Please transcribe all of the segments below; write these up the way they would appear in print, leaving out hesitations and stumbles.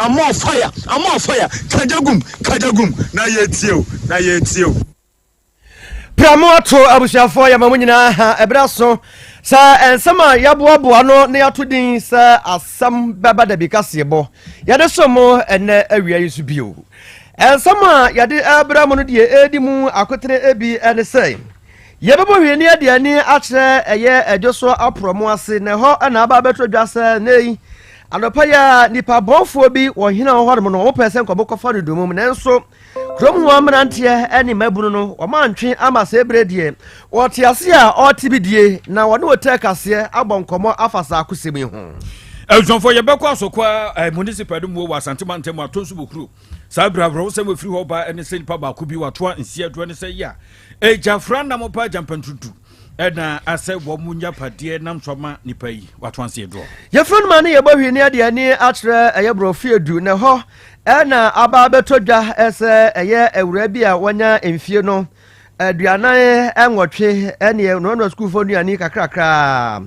I'm on fire. Kajagum. Na yetio. Pramoto abusiafo ya mamunyina ha ebraso sa ensama yaboaboa no ne atodin sa Asem Beba Dabi kasebo yade somo ene awia yesu bio ensama yade abramo no de edimu akotere ebi ene sei yebebo hwene ade ani akere eye edoso apromo ase ne ho na aba betodwasa nei anopa ya nipa bonfo bi wo hina ho hore mo no wo pese nkobokofa no domum nenso krom ho amrantie ani mabunu no wo mantwe amase bredie wo tiase a otibidie na wo ne wotakase abonkomo afasa akosemi ho eljonfo yebekọ asokwa municipal mu wo Asante mantemu atonsu bokru sa brabro se mo firi ho ba ene se nipa ba ko bi wato ansia do ne se ya ejafra na mo pa jampantutu ena ase wo munya pade nam soma nipa yi wato ansia do ye fun man ye bohwe ni ade ani atre eye brofie du ne ho ena aba betodwa ese eye ewura bi a wonya emfie no aduanan enwotwe ene no school fo nuani kakrakra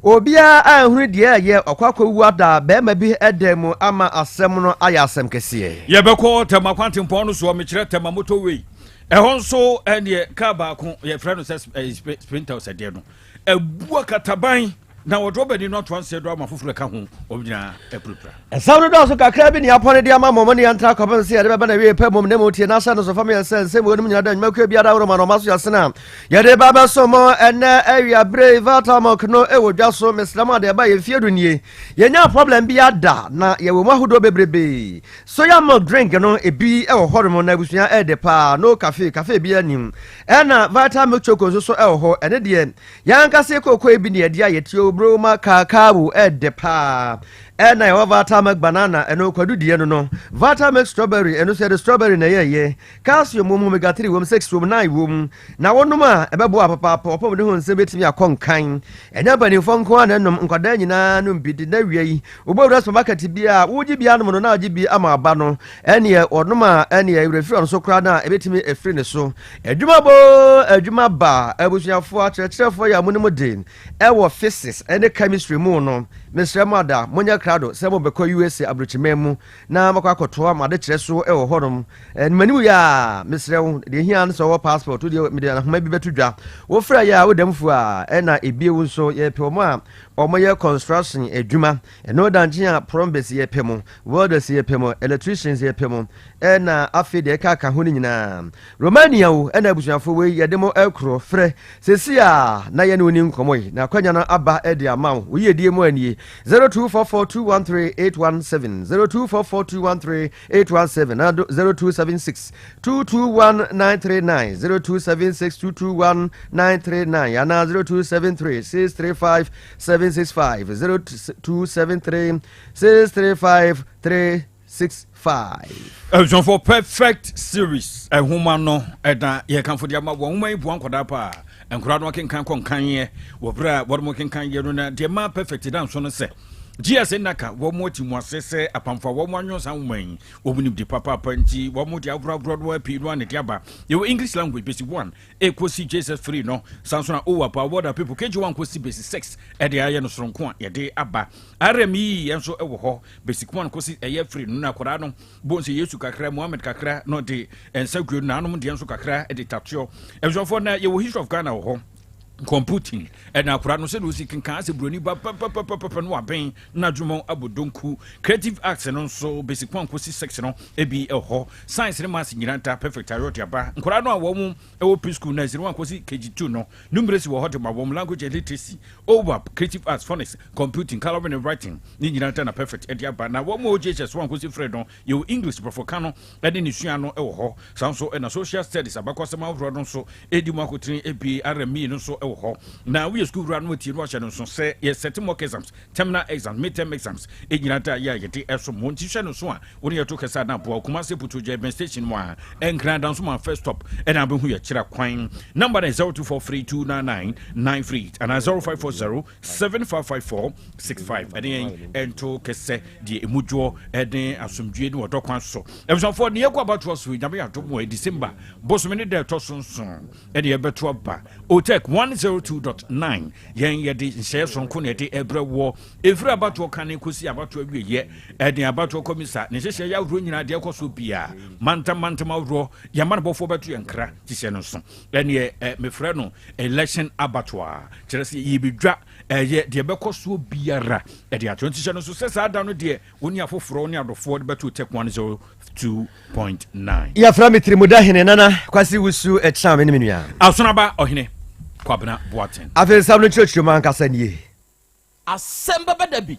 obia ahuru de ye okwakwawu ada be ma bi edem ama asem no aya asem kese ye beko tema kwantempo no so me kire tema motorway ehonso ene ka ba ko ye freno sprinter se de no ebu kataban na wodrobedi no transe do amafufure ka ho obina epropra esawo do so kakra bi ni apone de ama momo ne yantra kopen se de be na we pe mom ne motie na sa no so family se mo nim nyada nyuma kwa bi ada woro ma no maso yasena ye de baba so mo ene awia brave atamok no ewodwa so meslama de ba ye fiedu nie ye nya problem bi ada na ye wo mahodo bebrebe so ya mo drink no ebi e wo hormo na busuya e de pa no cafe bi anim ena vitamin choco so e wo ho ene de yanka se kokoi bi ne de ayetio broma kakabu edepa ena yo vitamin banana eno kwadu die no vitamin strawberry eno se the strawberry na ye calcium omega 3 wom 6 wom 9 wom na wonuma ebebo apapa opom de ho nse betimi akonkan enya bani fonko na enom nkwada nyina no mbidi na wiei obowura supermarket bia wogi bia no na agi bi ama aba no ene onuma ene refri on so kra na ebetimi efri ne so adwuma ba abusuafo akyerɛkyerɛfo ya munimo den ewo physics ene chemistry mu no Mr. Mada monya krado sebo beko USA abrochimemu na makwakoto amade kyerɛ so ewo honom manimu ya Mr. de hian so passport de me de homa bi betudwa wo fra ya wo damfu a ena ebiewu so ye pemo a omoye construction adwuma eno danjia prombes ye pemo welders ye pemo electricians ye pemo ena afi de ka ho nyina Romania wo ena abusuafo we ye demo ekro frɛ sesia na ye ne oni nkomoyi na kwanya no aba e de amawo wo ye die mo ani 0244213817 0244213817 and 0276221939 0276221939 and 0273635765 0273635365 John for perfect series a woman no eda ye kan for dia ma wo man bu ankoda pa enkura no kenkan konkan ye wo bra wo mo kenkan ye no na de ma perfect dan so no se GS naka wo mo ti mo asese apamfa wo mo anyo san woman wo mu ni di papa panti wo mo di abra no api no an diaba ye English language basic 1 e kosi Jesus free no sansona o apa what people KG1 kosi basic 6 e de aye no soronko a ye de aba RME enso e wo ho basic 1 kosi eye free no na kwara no bonse Yesu kakra Muhammad kakra no de ensagru na anom de enso kakra e de tatio e so na ye wo history of Ghana wo ho computing and akura no se no si kan se broni ba no aben na dwuma abodonku creative arts no so basic one kosi section no e bi e ho science ne maths nyiranta perfect ayoti aba nkura no awo mu e wo preschool na 01 kosi KG2 no numeracy wo hot ma wo language and literacy over creative arts phonics computing coloring and writing ni nyiranta na perfect e dia ba na wo mu OJS 1 kosi fredo yo English profokano e de ni sua no e wo ho sanso e na social studies abakosema wo no so e di mu akotrin e bi RME no so now we school run with you watch and so say yes set mock exams terminal exams midterm exams e nyinata ya yeti eso mo ntisha no so a woni yeto kesa na bo kuma se putu je station mo a enkran dan so man first stop and abehu ye kira kwan number is 0243299993 and 0540755465 and ento kese die emudwo eden asomdwe ni wodokwan so ebusonfo ne yakwa about us we nyabe ato mo December boso me ne de to sonson e de beto ba otek 1 102.9 yɛn yɛde nhyɛ sonko na yɛde ɛbrɛ wɔ ɛfiri abatoɔ ka ne kɔsi abatoɔ awieyɛ ɛde abatoɔ kɔmisa ne hyehyɛ yɛ ahoroɔ nyinaa deɛ ɛkɔ so bia mantam ahoroɔ yɛma no bɔfoɔ bɛto yɛn nkra hyehyɛ no so ɛneɛ mefrɛ no election abatoɔ kyerɛ sɛ yɛbɛdwa ɛyɛ deɛ bɛkɔ so biara ɛde ato hyehyɛ no so sɛ saa da no deɛ wɔni afoforɔ ne adɔfoɔ de bɛto tech 102.9 yɛfrɛ me tirimuda hene nana kwasi wusu ɛkyerɛ me ne menua asonaba ɔhene kwabena boaten afei nsɛm no kyerɛkyerɛ mu ankasa nie Asem Beba Dabi.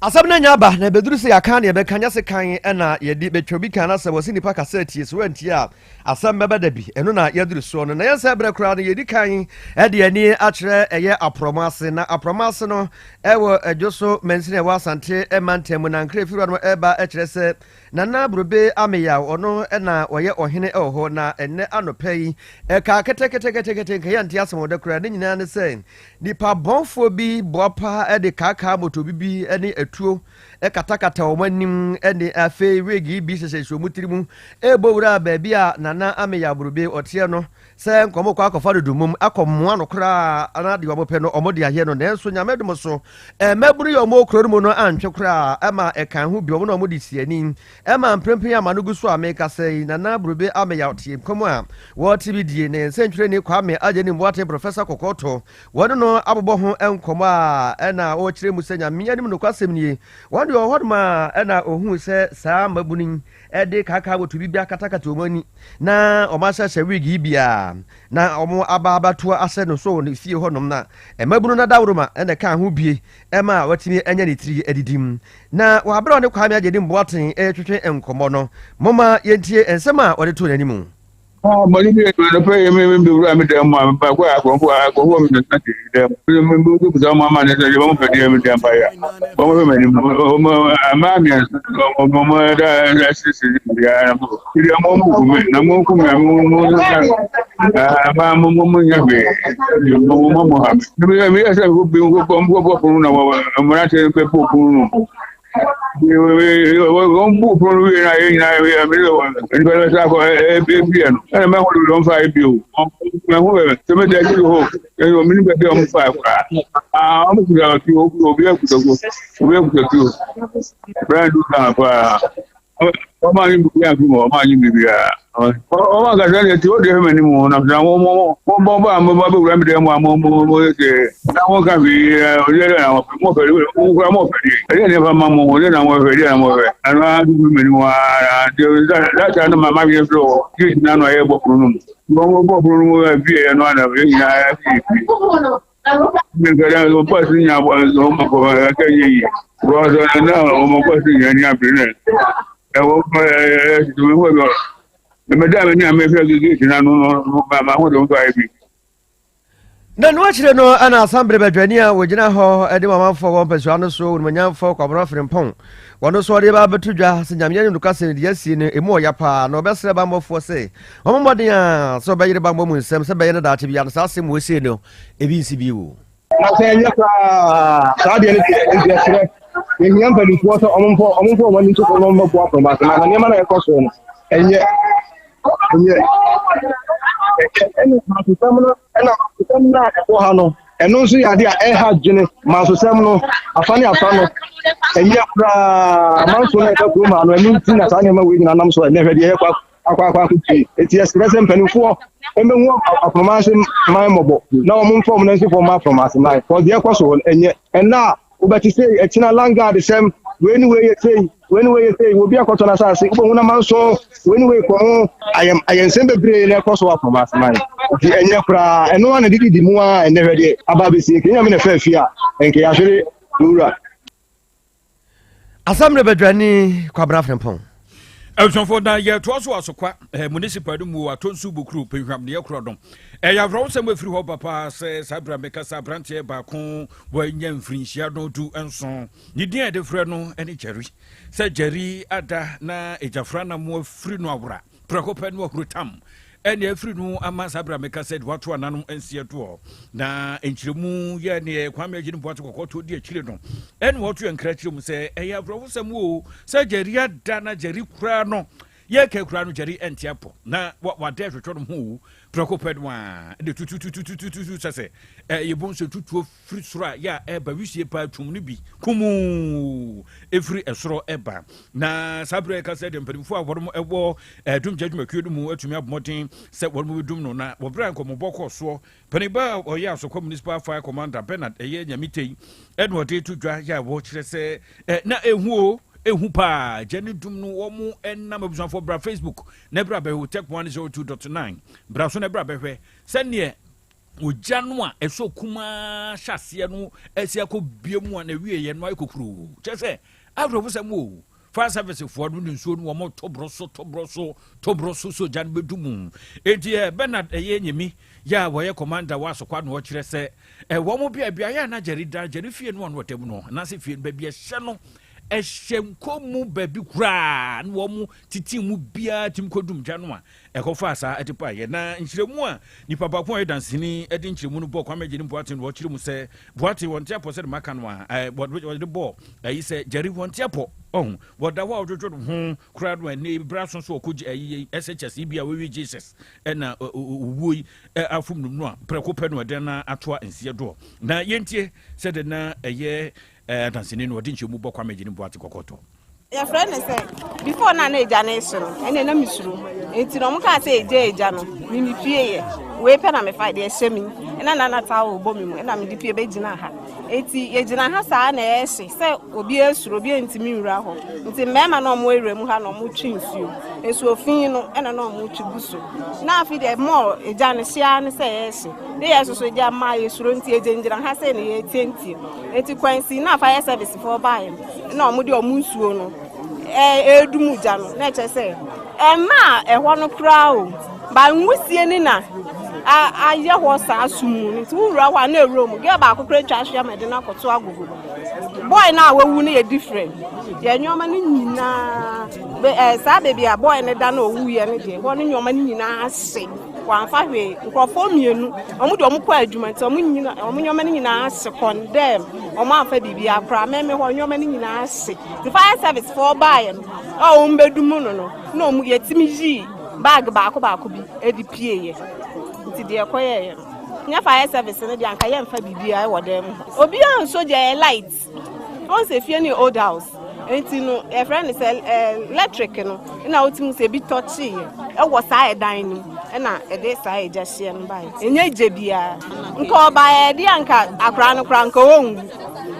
asɛm no nya aba na ɛbɛduru sɛ yɛaka ne yɛbɛka nyɛ se kan ɛna yɛde bɛtwa bi kan asɛ wɔ se nnipa kasa tie so wantie a asɛm bɛbɛ da bi ɛno na yɛduru soɔ no na yɛnsɛ berɛ koraa no yɛdi kan ɛde ani akyerɛ ɛyɛ aprɔmɔ ase na aprɔmɔ ase no ɛwɔ adwo so mansini ɛwɔ asante ɛma ntam na nkra ɛfiri no ɛba ɛkyerɛ sɛ nana burobe ameyaw ɔno ɛna ɔyɛ ɔhene ɛwɔ hɔ na ɛnɛ anɔpa yi ɛka ketekete nka yɛnte asɛm wɔda koraa ne nyinaa ne sɛ nipa bɔnfoɔ bi boa pa ɛde kaakaa moto bibi ɛne atuo ɛkatakata wɔn anim ɛne afei wegi bi hyehyɛ mu tiri mu ɛbɔ wura baabi a nana ameyaw burobe ɔteɛ no sɛ nkɔmɔ kɔ akɔfa do dumum akɔmmoa no koraa anade wɔn pɛ no ɔmo de ayɛ no nanso nyame dum so mɛburu yɛ ɔmo kuro no mu no antwe koraa ɛma ɛkan ho bi ɔmo na ɔmo de si ani ɛma mprempren ama no gu so a meka sɛ nana burobe ameyaw tie nkɔmɔ a wɔte bi die ne nsɛntwerɛ ni kwame agye ne mboate professor kokoto wɔne no abobɔ ho nkɔmɔ a ɛna ɔkyerɛ mu sɛ nyame anim no kwasɛm nie wɔn de ɔhɔ ma ɛna ohun sɛ saa mabunin ɛde kaka wotu bi akatakata wɔn ani na ɔmo ahyɛhyɛ wig bia na ɔmo abatoa asɛ no so ne fie hɔ nom na mabunu na dawroma ɛna ka ho bie ɛma watimi ɛnya ne tiri adidim na wɔabrɛ ne kwame agye ne mboaten ɛtwetwe nkɔmɔ no moma yɛntie nsɛm a wɔde to n'anim Mali bi na pe me wura me dem ma ba kwa akɔfo me na te dem me bu bu ma ne se mo pe dem dem ba ya bo mo me ni ma mi mo da sisi ya mo iri mo me na mo ku me mo ma mo nya be mo ha me ya se ko bi ko ko na mo na te pe po no wọ́n bú fún orí ìrìnà ìrìnà ìrìnà sáfọ́ ẹbí ẹnu ẹni mẹ́wọ́n ló ń fa ibi o mẹ́wọ́n bẹ̀rẹ̀ tó mẹ́ta ẹgbẹ́ ìhò ẹni omi nígbà tí wọ́n fa ẹ̀fà àwọn ọmọkùnrin àwọn tí òbí ẹ̀kùtọ̀ tí o bẹ́ẹ̀ ló kàn fà wọ́n máa ń bí àfihàn wọ́n máa ń bí wọ́n máa kàtà ní tí ó dé fẹ́mẹ̀ ní mọ̀ náà wọ́n bọ́ bá àwọn bá bẹ̀rẹ̀ mi dẹ̀ mọ́ àwọn ọmọ ẹ̀kẹ́ láwọn kan fi ọjọ́ àwọn mọ̀fẹ́lẹ́ ẹ̀yẹ́ ní ẹ̀fà máa mọ̀ wọ́n lẹ́nu àwọn ẹ̀fẹ́ àwọn ẹ̀fẹ́ àwọn àdúgbò mi ni wọ́n láti àná màmá mi fẹ́ ọ kí ìdí náà ẹ̀yẹ́ bọ̀ fún un wọ́n bọ̀ fún un bí ẹ̀yẹ́ náà ẹ̀yìn náà mi kẹ́lẹ́ ọmọ pàṣẹ ní àwọn ọmọ kọ̀ọ̀kan yìí wọ́n náà ọmọ pàṣẹ yẹn ní àbílẹ̀ ẹ̀wọ̀n ẹ̀ẹ́dùnmọ́ mɛda me ni amefɛ gege na no ma ho de nto aibi na no akyire no ana asambere badwani a wogyina hɔ ɛde mamanfo wɔn pɛsua no so wɔnyamfo kwabra frimpɔn wɔno so ɔde ba betu dwa sɛ nyame no kase de yɛsie no emu ɔya pa na ɔbɛsrɛ ba mbɔfoɔ sɛ ɔmo mmɔden a sɛ ɔbɛyere ba mbɔ mu nsɛm sɛ bɛyɛ no daakye bia no saa asɛm wɔsie no ebi nsi bi wo na sɛ ɛnyɛ saa deɛ no deɛ ɛkyerɛ yɛhia mpanimfoɔ sɛ ɔmomfo wɔn ani nso kɔ no mmɛboa aprɔmase na nneɛma no ɛkɔ so no ɛnyɛ ɛne masosɛm no ɛna masosɛm no a ɛwɔ ha no ɛno nso yɛ ade a ɛha dwene masosɛm no afa ne afa no ɛnyɛ koraa amanso no ɛda kurom ha no ɛno nti na saa nneɛma wei nyina nam so ɛnɛ hwɛ deɛ ɛyɛ akɔtwie ɛti ɛserɛ sɛ mpanimfoɔ ɛmɛhu aprɔmase man mmɔbɔ na ɔmomfa ɔm no nsifoɔ ma aprɔmase man fɔ deɛ ɛkɔ so ɛnyɛ ɛna a wobɛte sɛ ɛkyina langard sɛm weni we say obi akoto na sase ubo huna manso weni we ko ayense bebre na ekoso wa from asman di enye kra eno wana didi mu a ene hwede aba besi kenya me na fa afia enke ya hwere lura asamre badwani kwabra frempɔn Elson da ye to so asokwa municipal mu atonsu bukuru penhwam ne ekrodom ya vro sem afiri ho papa se sabra meka sabrante ba ko wanya mfirinhia no du enso ni din ade frɛ no ene Jerry se Jerry ada na ejafra na mo afiri no awra prekopa no ahrutam ene afiri no ama sabra meka said wato ananom ensie to na enkyiremu ye ne kwame agine boato kokoto di akire no ene wato enkra kyiremu se ya vro sem wo se Jerry ada na Jerry kura no ye ke kura no Jerry entiapo na wa de hwetwe no ho preko pedwa de tutu sese ye bonso tutu free sura ya eba wisie pa tum no bi kumu efri esoro eba na sabre ka se de mpedimfo aworo ebo dum judgment kwedu mu atumi abomoden se woro dum no na wo bra nkomo boko so paniba oya asokwa municipal fire commander Bernard eye nyamitei Edward etudwa ya wo kire se na ehu pa jeni dum no wo mu enna mabusanfo bra Facebook na bra be tech 102.9 bra so na bra be hwe sene ogya no a eso kuma hyase no asia ko biemu a na wie ye no ayekokuru chese abro se mu fire service for no nsuo no wo tobroso so jan bedum enti Bernard eye nyemi ya wo ye commander wa so kwa no kire se wo mu bia ya na jeri fie no no tem no na se fie bia hye no ehyenkomu baby kra na wo mu titi mu bia tim kodum gya no a ekofa asa etipa ye na nkyiremu a nipa ba ko dansini edi nkyiremu no bo kwa megye ni boate no wo kyire mu se boate won tiapo se de maka no a de bo ayi se jeri won tiapo woda wa odwodo ho kra no ani bra so okoji ayi SHS bia we Jesus na wuyi afum no a preko pe no de na atoa nsie do na yentie se de na eye dansini no odi nkyiremu bo kwa megye ni boate kokoto your friend say before na eja na esoro ene na misuru enti no mka say eja no mi fie ye we pe na me fa de ehye mi ena na ta obo mi mu ena me di pie be gina ha enti ejina ha saa na ehye se obi esuru obi enti mi nwura ho enti mema na omo ewrem ha na omo twi nsuo esu ofin no ena na omo twi guso na afi de more eja ne hia ne se ehye de yeso eja ma esuru enti ejenjira ha se ne ye tienti enti kwansi na fire service for buy na omo de omo nsuo no edumu jano na chese ma ehwo no kra o ba nwusie ni na aye ho sa asumu ni ti wura wa na ero mu ge ba akokra twa ahia mede na koto agogo boy na awu ni e different ye nyoma ni nyina sa baby a boy ne da na owu ye ne de ho ni nyoma ni nyina ase kwa fa hwe nkrofo mienu omu de omu kwa adwuma nti omu nyoma ni nyina ase condemn omu afa bibi akra meme ho nyoma ni nyina ase the fire service for buy o mbedumu no na omu yetimi yi bag baako bi edipie ye nti de ekoye nya fire service ne de anka ye mfa bibi ai wodem obi an soja light on se fie ni old house enti no e friend say electric no na otimu se bi touch ye e wo sa edan ni na e de sa e jahye no bai enye je bia nka oba e de anka akra no kra nka won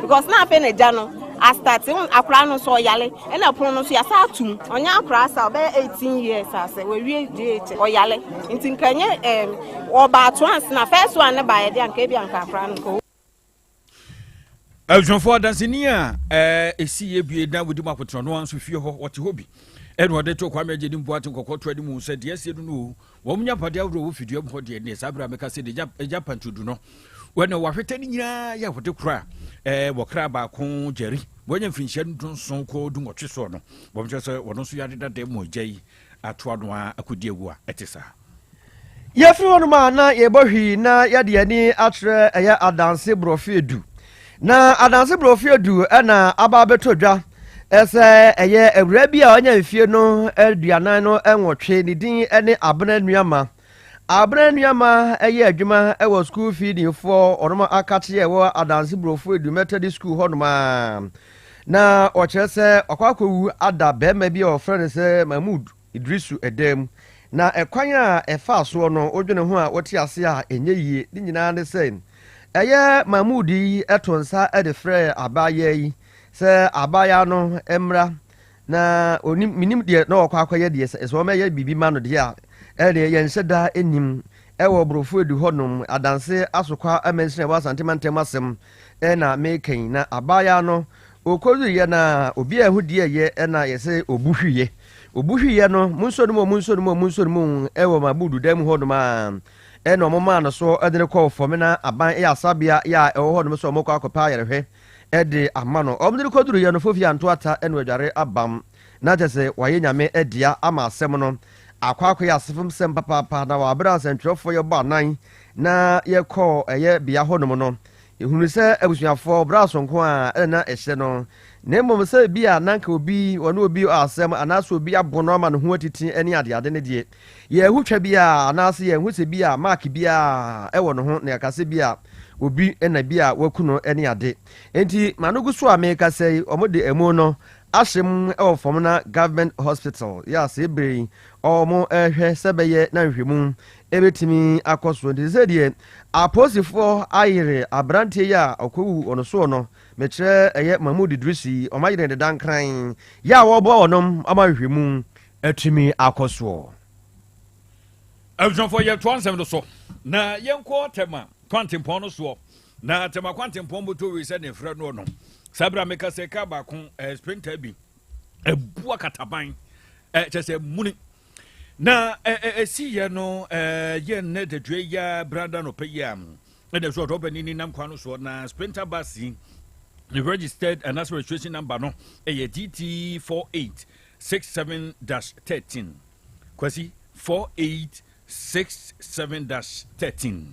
because na afa na ja no I started akra no so yale e na pon no so ya sa atum onya akra sa be 18 years ase we wie date oyale nti nkanye oba twans na first one na ba e de anka e bi anka akra no ko Eljonfo dansini a esi ye bie na wodi makotro no anso fie ho wote hobi eno de to kwa meje di mboate kokoto adi mu se de esi edu no wo munya pade awro wo fidua ho de ne sabra meka se de japan tudu no wena wahwete ni nyina ya wote kura wo kra ba ko jeri wonya mfinhye ndun son ko du ngotwe so no wo mche se wono so yade dade mo jai atoa no akodi ewu a etisa yefri wono ma na yebohwi na yade ani atre eye adanse brofi edu na adanse brofi edu na aba betodwa ese eye ewura bi a onya mfie no aduanan no enwotwe ni din ene abena nuama eye adwuma ewo school feeding for onoma akache ewo adanse brofi edu Methodist school honoma na ochese okwakowu ada bema bi o friend se Mahmoud Idrisu Edem na ekwan a efa so no odwene ho a wote ase a enye yie ni nyina ne sen eye Mahmoud yi etonsa e de frɛ abaya yi se abaya no emra na onim minim de na okwakoye de se o meye bibi ma no de a de yenhyeda enim ewo brofo edu honom adanse asokwa amensin Yaw Asante mantem na meken na abaya no okozu ye na obi ehudie ye na yese obuhwiye no munso ewo mabudu dem honom a no mama no so edene call for me na aban ya sabia ya ewo honom so mokọ akopa yerehwe ede amano omdiri koduru ye no fofi anto ata eno adware abam na tese waye nyame edia ama asem no akwakọ ya asefum sem papa na wa abra sentwefo ye ba nan na ye call eye bia honom no ehunu se abusuafo bra sonko a na ehye no na mmom sɛ bi a nanka obi ɔne obi asɛm anaasɛ obi abono ama no ho atiti ne adeade ne deɛ yɛhu twa bi a anaasɛ yɛhu sɛ bi a mark bi a ɛwɔ no ho na yɛkasɛ bi a obi na bi a waku no ne ade enti ma no gu so a meka sɛ ɔmo de emu no ahyem ɛwɔ fam na government hospital yɛ asɛ bere ɔmo ɛhwɛ sɛ bɛyɛ na nhwɛmu ɛbɛtumi akɔ so nti sɛ deɛ aposifoɔ ayere aberanteɛ yi a ɔkɔwu ɔno soɔ no mekyerɛ ɛyɛ mahmud idrisi ɔmayere ne dankran yɛ a wɔboa ɔnom ama nhwɛmu atumi akɔ soɔ abusuafoɔ yɛtoa nsɛm no so na yɛnkɔ tɛma kwantempɔn no soɔ na tɛma kwantempɔn bɔtɔ wei sɛ ne frɛ no no saa berɛ a meka sɛ ka baako sprinter bi ɛbua kataban kyɛ sɛ muni na ɛsiyɛ no yɛnnɛ dadua yi a brada no pɛ yi a ɛdɛ so ɔdɔbani ni nam kwan no soɔ na sprinter bus yi the registered and that's registration number no DT 4867-13 kwasi 4867-13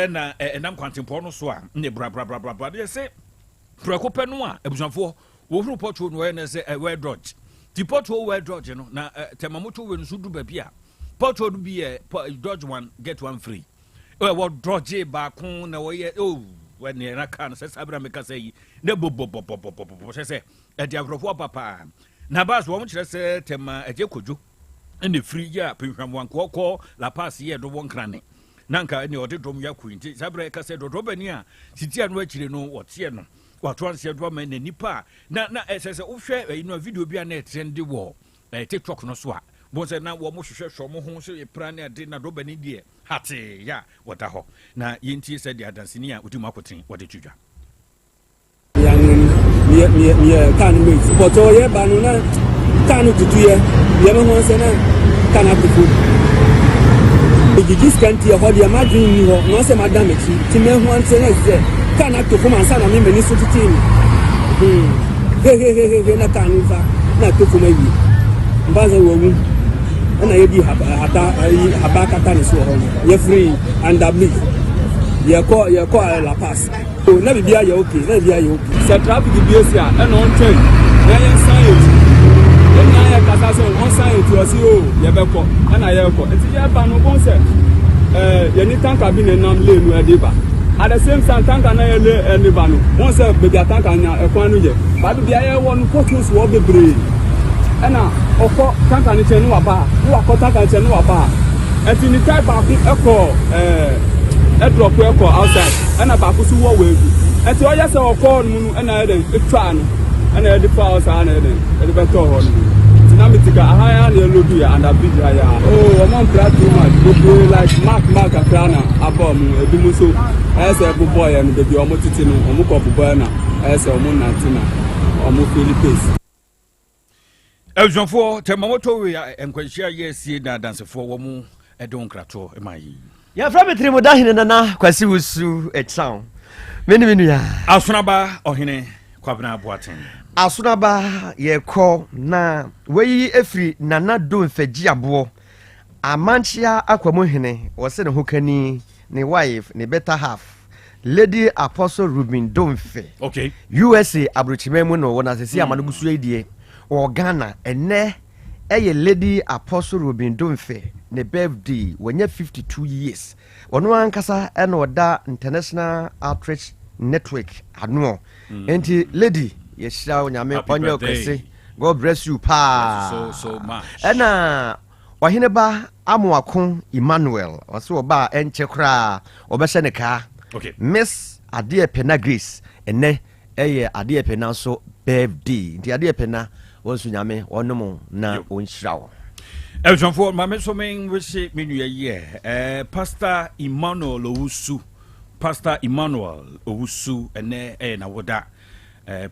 na nam kwantempɔ no so a ne bra de sɛ prako pɛ no a abusuafoɔ wɔhuru pɔtwo no ɛne sɛ ɛwɛ dodge ti pɔtwo wɛ dodge no na temamoto wɛ no so du baabi a pɔtwo no bi dodge one get one free wɔ dodge baako na wɔyɛ when you can say Sabra make us say, Nebo say, at the Agro Papa. Nabas won't just say Tema a Jacojo and the free year, Pinham one call, La Pass year to one cranny. Nanka and the Odom Yaquin, Sabra said, Robania, Sitian Wetchi no what Sieno, what once said woman and Nipa. Now, as a share, you know, video be a net and the war. A TikTok no swat. Was now what most share from home, so a prana dinner Robin dear. Hati, ya, what a ho. Na Yinti said the Adancinia would do marketing. What did you do? Can't mix. But all year, Banana can't do ye. Never once and can't have the food. If you just can't hear what you imagine, you know, some damage. Timmy once and can't have to come and sign a minister to team. Hey, not to come maybe. Baza woman. And I did Habaka Tanis, you're free and a big. You call La Pass. Oh, never be okay, never be okay. Set traffic to Biosia and on train. Then science. Then I have on science to a CEO, Yabako, and I have got. It's a Japan concept. You need tank cabin and non lane where they at the same time, tank and I and the Banu. Once a big tank and a quantity. But the other one focus will be brave. Ena oko tanka ni chenu aba wo akota tanka chenu aba enti ni type ba eko drop eko outside ena ba ku su wo wegu enti o yese oko nu ena eden etwa no ena edi fa outside ena eden edi beto ho no dinamic ahaya na elodu ya and a big ya oh o mon pray too much go like mark akrana abom ebi mu so ese bu boy no be bi o mo titi no o mo ko bu boy na ese o mo natina o mo Philippines. Eljonfo temamoto we enkwahia yesie na dansefo wo mu edon krato emayi ya fra betri mo dahene nana kwasi wusu etsan menu ya asonaba ohene kwabena aboaten asonaba ye ko na weyi efri nana do mfaji abo amanchia akwamo hene wo se ne hokani ne wife ne better half Lady Apostle Ruben Domfe okay USA abrochimemu no wona sesi amanugusu edie o Ghana ene eye Lady Apostle Ruben Domfe ne birthday wanya 52 years ono ankasa ene oda International Outreach Network anu enti lady yeshira onyame onye kwese God bless you pa so much ena ohene ba amoako Emmanuel oso oba enche kra obehye ne ka okay Miss Adie Pena Grace ene eye Adie Pena so birthday ndi Adie Pena wonsu nyame wonom na onhyirawo Eljonfo mame so men we say menu ye Pastor Emmanuel Owusu ene na woda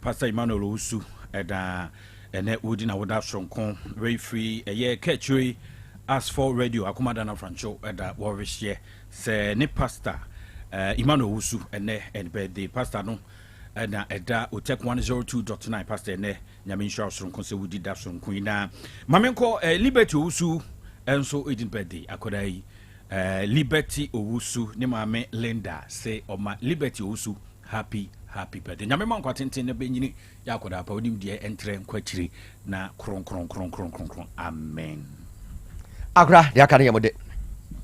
Pastor Emmanuel Owusu eda ene wodi na woda sonkon very free ye catchy as for radio akomada na francho eda wo share se ne pastor Emmanuel Owusu ene birthday pastor no na eda otek 102.9 pastor ene nyame insure sonkon se wodi da sonkon na mamenko Liberty Owusu enso edin birthday akodai Liberty Owusu ne mame Linda say oma Liberty Owusu happy birthday. Nyame man kwatenten na benyini yakoda pa odim de entre nkwachiri na kron. Amen. Akra ya kan yemode.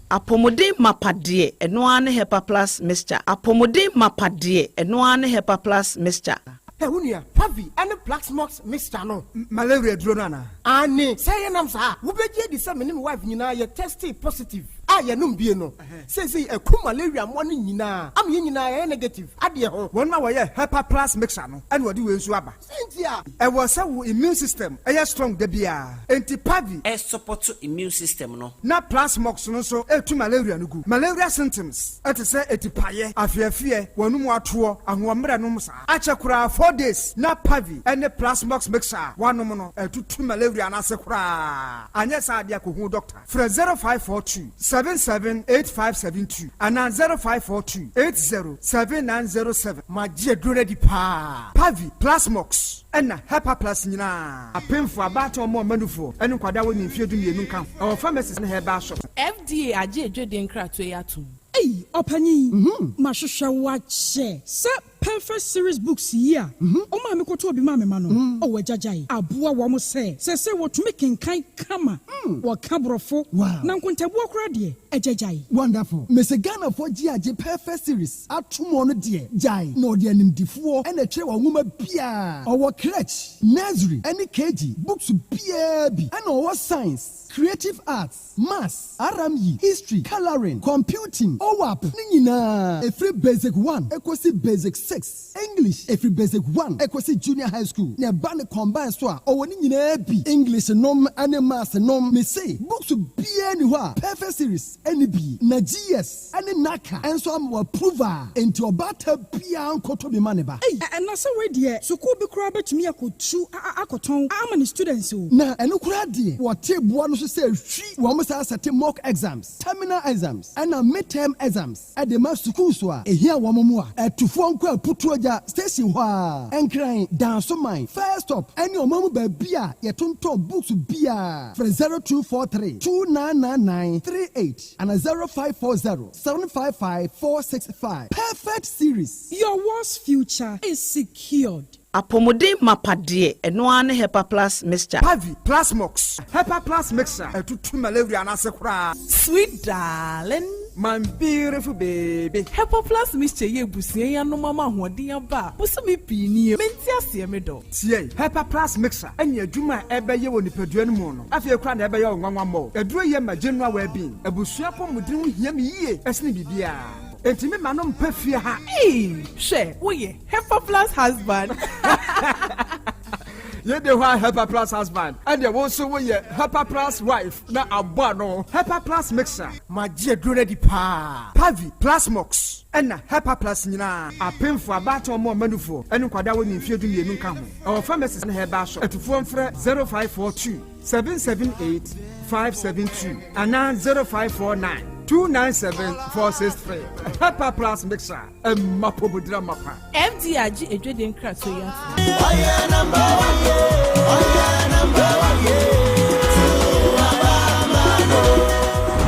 Apomode mapade eno ane hepa plus mixture. Apomode mapade eno ane hepa plus mixture. Hey, unia, Pavi, and the Black Smokes Mr. No, malaria dronana. Annie, say, and I'm sorry, who be the same wife, you know, you're tested positive. I no be no. Says a cool malaria one in Yina. I'm in Yina negative. Adia, 1 hour, Hepa plus mixture no, and what do you swabba? Cynthia, I was so immune system, a strong debia, anti Pavi, a support to immune system no. Not plus mox no so, to malaria no good. Malaria symptoms, at a say, a tipaye, a fear, one more tour, and 1 meranomsa. Achakura 4 days, not Pavi, and the plus mox mixer, 1 mono, and 2 malaria and asakura. And yes, I who doctor. For 0542 778572 and 0542 807907. My dear Grady Pa Pavi Plasmox and Hepa Plus Nina. A pin for about or more manufo and Quadawan in Fiodun Nunca. Our pharmacist in her bar shop. FDA aje Jordan Kratwayatu. Hey, Opani, Mashusha watch. Sir, perfect series books here. Oh, my Mikoto be mamma mano. Oh, Jajai. Abua wamo say what to make in kind kama. What cabrofo. Wow. Nankunta walk ready. A Jajai. Wonderful. Miss Ghana for GIJ perfect series. At 2 more dear. Jai. No dear nim D4 and a trewa woman pia. Our crutch. Nursery. Any KG. Books PAB. And our science. Creative arts. Maths. RME. History. Coloring. Computing. OWAP. Nina. A free basic 1. Equasi basic 6. English. A free basic 1. Equasi junior high school. Ne bane combine so. O nina bi. English nom and maths nom. Me say. Books to be anywhere. Perfect series. NB. Na GS. Any naka. And so I'm approver. Into a battle pia koto be maneba. Hey. And na say we there. So could be crab to me akotu. Akoton. How many students you? Na eno kura there. What table one say she. We almost have mock exams. Terminal exams. And a midterm exams at the master school so a here wamamua at to phone call putuaja station wa and crying down so mine first stop and your mama beer yet to books beer for 0243 299938 and a 0540 755 465 perfect series. Your worst future is secured. Apomode mapade eno ane Hepa plus mixture. Pavi Plasmox Hepa plus mixture to 2 malaria and asakura. Sweet darling, my beautiful baby. Hepa plus mixture ye busie ya no mama hoden aba. Busumi pini menti ase me do. Tie Hepa plus mixture enya adwuma ebe ye woni padua no mu no. Afie kura na ebe ye nwanwa mo. Aduro ye ma general well being. Abusua pomudin hia me yie esne bibia. Enti me manom pafie ha. She, we Hepa plus husband. You the one Hepa plus husband, and you also we Hepa plus wife. Na abano Hepa plus mixer. My dear Grady Pa Pavi Plasmox and Hepa plus Nina. A pin for about or more manufo. And Quada when you feel to me nunca. Our pharmacist in her bar shop at 0542 778 572 and 0549 297-463. Hepa plus mixer. Mapo budra mapa. MDRG Jordan Kratwayatu.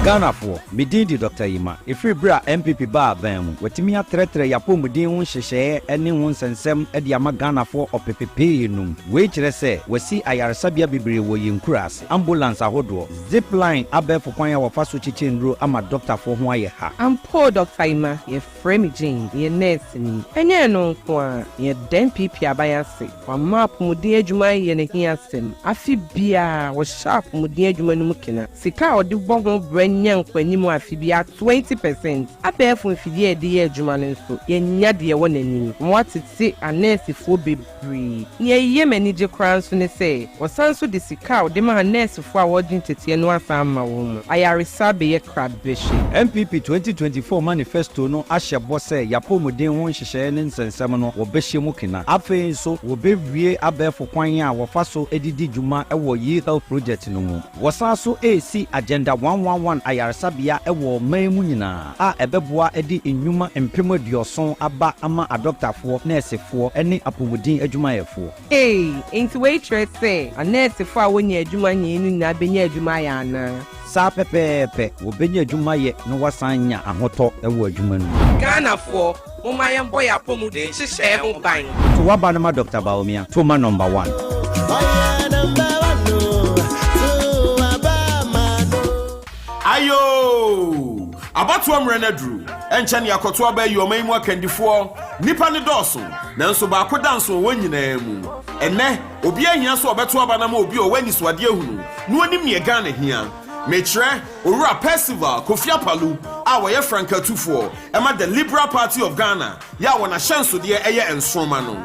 Ghana for Midindi Dr. Ima. If we bra MPP bar bam, wetimi atretre yapo mudin won hyehye ene won sensem e de ama Ghana for OPPP num. We kire se wasi ayaresabia bebre wo yinkuras. Ambulance ahodo. Zipline abefo kwan ya wofa so chichenro ama doctor for ho aye ha. Ampo Dr. Ima, ye frame Jane, ye nurse ni. Enye no kwa ye den PP abayase. Wa map mudin adwuma ye ne hiasem. Afi bia wo sharp mudin adwuma no mukina. Sika odi bongo nyan kwanimu afibia 20%. Abefo mfidie de ye adwuma no so. Ye nya de ye wonani. Mwatete anesi fo bebre. Ye ye manage crowns ne say. Wasanso de sika de ma nurse fo awodin tete no asama wo. Ayaresa be ye crabbish. MPP 2024 manifesto no ahye bose yapo muden won hyehye ne nsensem no wo behye mukina. Afen so wo bewie abefo kwan a wo fa so edidi dwuma e wo yi health project no mu. Wasanso AC agenda 111 ayaresabea ɛwɔ man mu nyinaa a ɛbɛboa ɛde nnwuma mpem aduɔson aba ama adɔktafoɔ nɛɛsefoɔ ɛne apɔmuden adwumayɛfoɔ. Nti wɔatwerɛ sɛ anɛɛsefoɔ a wɔnya adwuma nyɛ no nyinaa bɛnya adwuma yɛ anaa? Saa pɛpɛɛpɛ wɔbɛnya adwuma yɛ na wɔasan nya ahotɔ ɛwɔ adwuma no mu. Ghanafoɔ, momma yɛmbɔ yɛ apɔmuden hyehyɛ ho ban. To waba no ma Dr. Baomia, to ma number 1. Ayo! Abatu amrenadru. Enchani akoto abayi omanmu akandifoɔ. Nipa ne dɔso. Nanso ba akodanso wɔ nyinaa mu. Enne obi ahia so obeto aba na ma obi o wani so ade ahunu. No anim ne Ghana hia. Metre Owura Percival Kofi Apalu a wɔyɛ Frankatufoɔ ɛma the Liberal Party of Ghana ya wɔna hyɛnso de ɛyɛ ensroma no.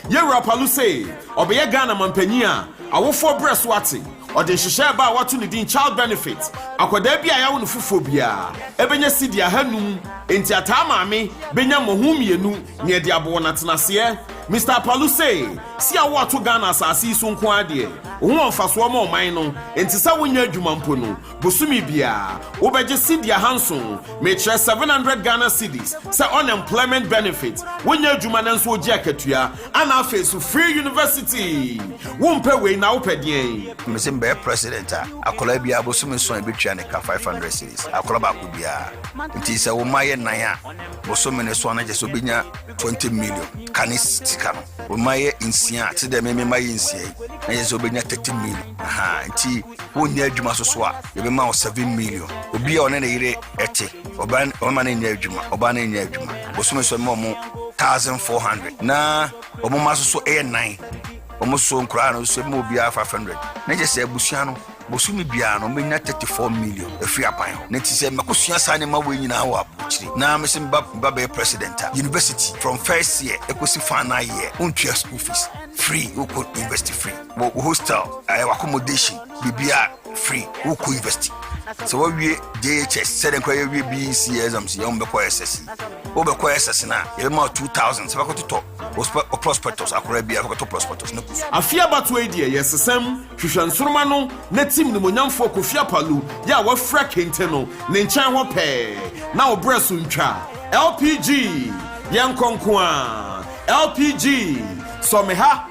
Yewura Apalu say ɔbɛyɛ Ghana mampanyi a awofo breast wate ɔde hyehyɛ ba wato ne din child benefit akwada bi a yawo no fufo bia ɛbɛnya sidi ahanum enti ata maame benya mohum yenu ne de abo na tenaseɛ. Mr. Apalu say si awo ato Ghana asase so nko ade wo mfaso ma ɔman no enti sa wonya adwuma mpo no bosumi bia wo bɛgye sidi ahanson mekyerɛ 700 Ghana cedis sɛ unemployment benefit wonya adwuma na nso ogye akatua ana afa so free university wo mpɛ wei na wo pɛdeɛn mesim be president akola bia bosumi so ebetwa ne ka 500 cedis akola ba ko bia nti sɛ wo maye nan a bosumi ne so na je so benya 20 million kanis tika no wo maye insia te de me maye insia na je so benya 30 million nti wo nya adwuma so a ye be ma 7 million obi a one ne yire ete oba ma ne nya adwuma oba ne nya adwuma bosumi so me mo 1400 na omo ma so 9 omo so nkura no so me obi a 500 na je se abusua no bosumi bia no menya 34 million efi apan ho na ti se makosua sane ma we nyina wa abuchiri na me se ba be president university from first year ekosi final year untua school fees free we could university free hostel accommodation bibia free we could university so we JHS said enquire we BC exams you be kwa SSC we be kwa SSC na e ma 2000 se ba ko to prospectus akorabia ko to prospectus na kufu afia batu edie yesesem hwehwansoroma no na team ne monyamfo Kofi Apalu ya wa fra kente no ne nkyan ho pɛ na wo breso ntwa LPG yankonkwa LPG someha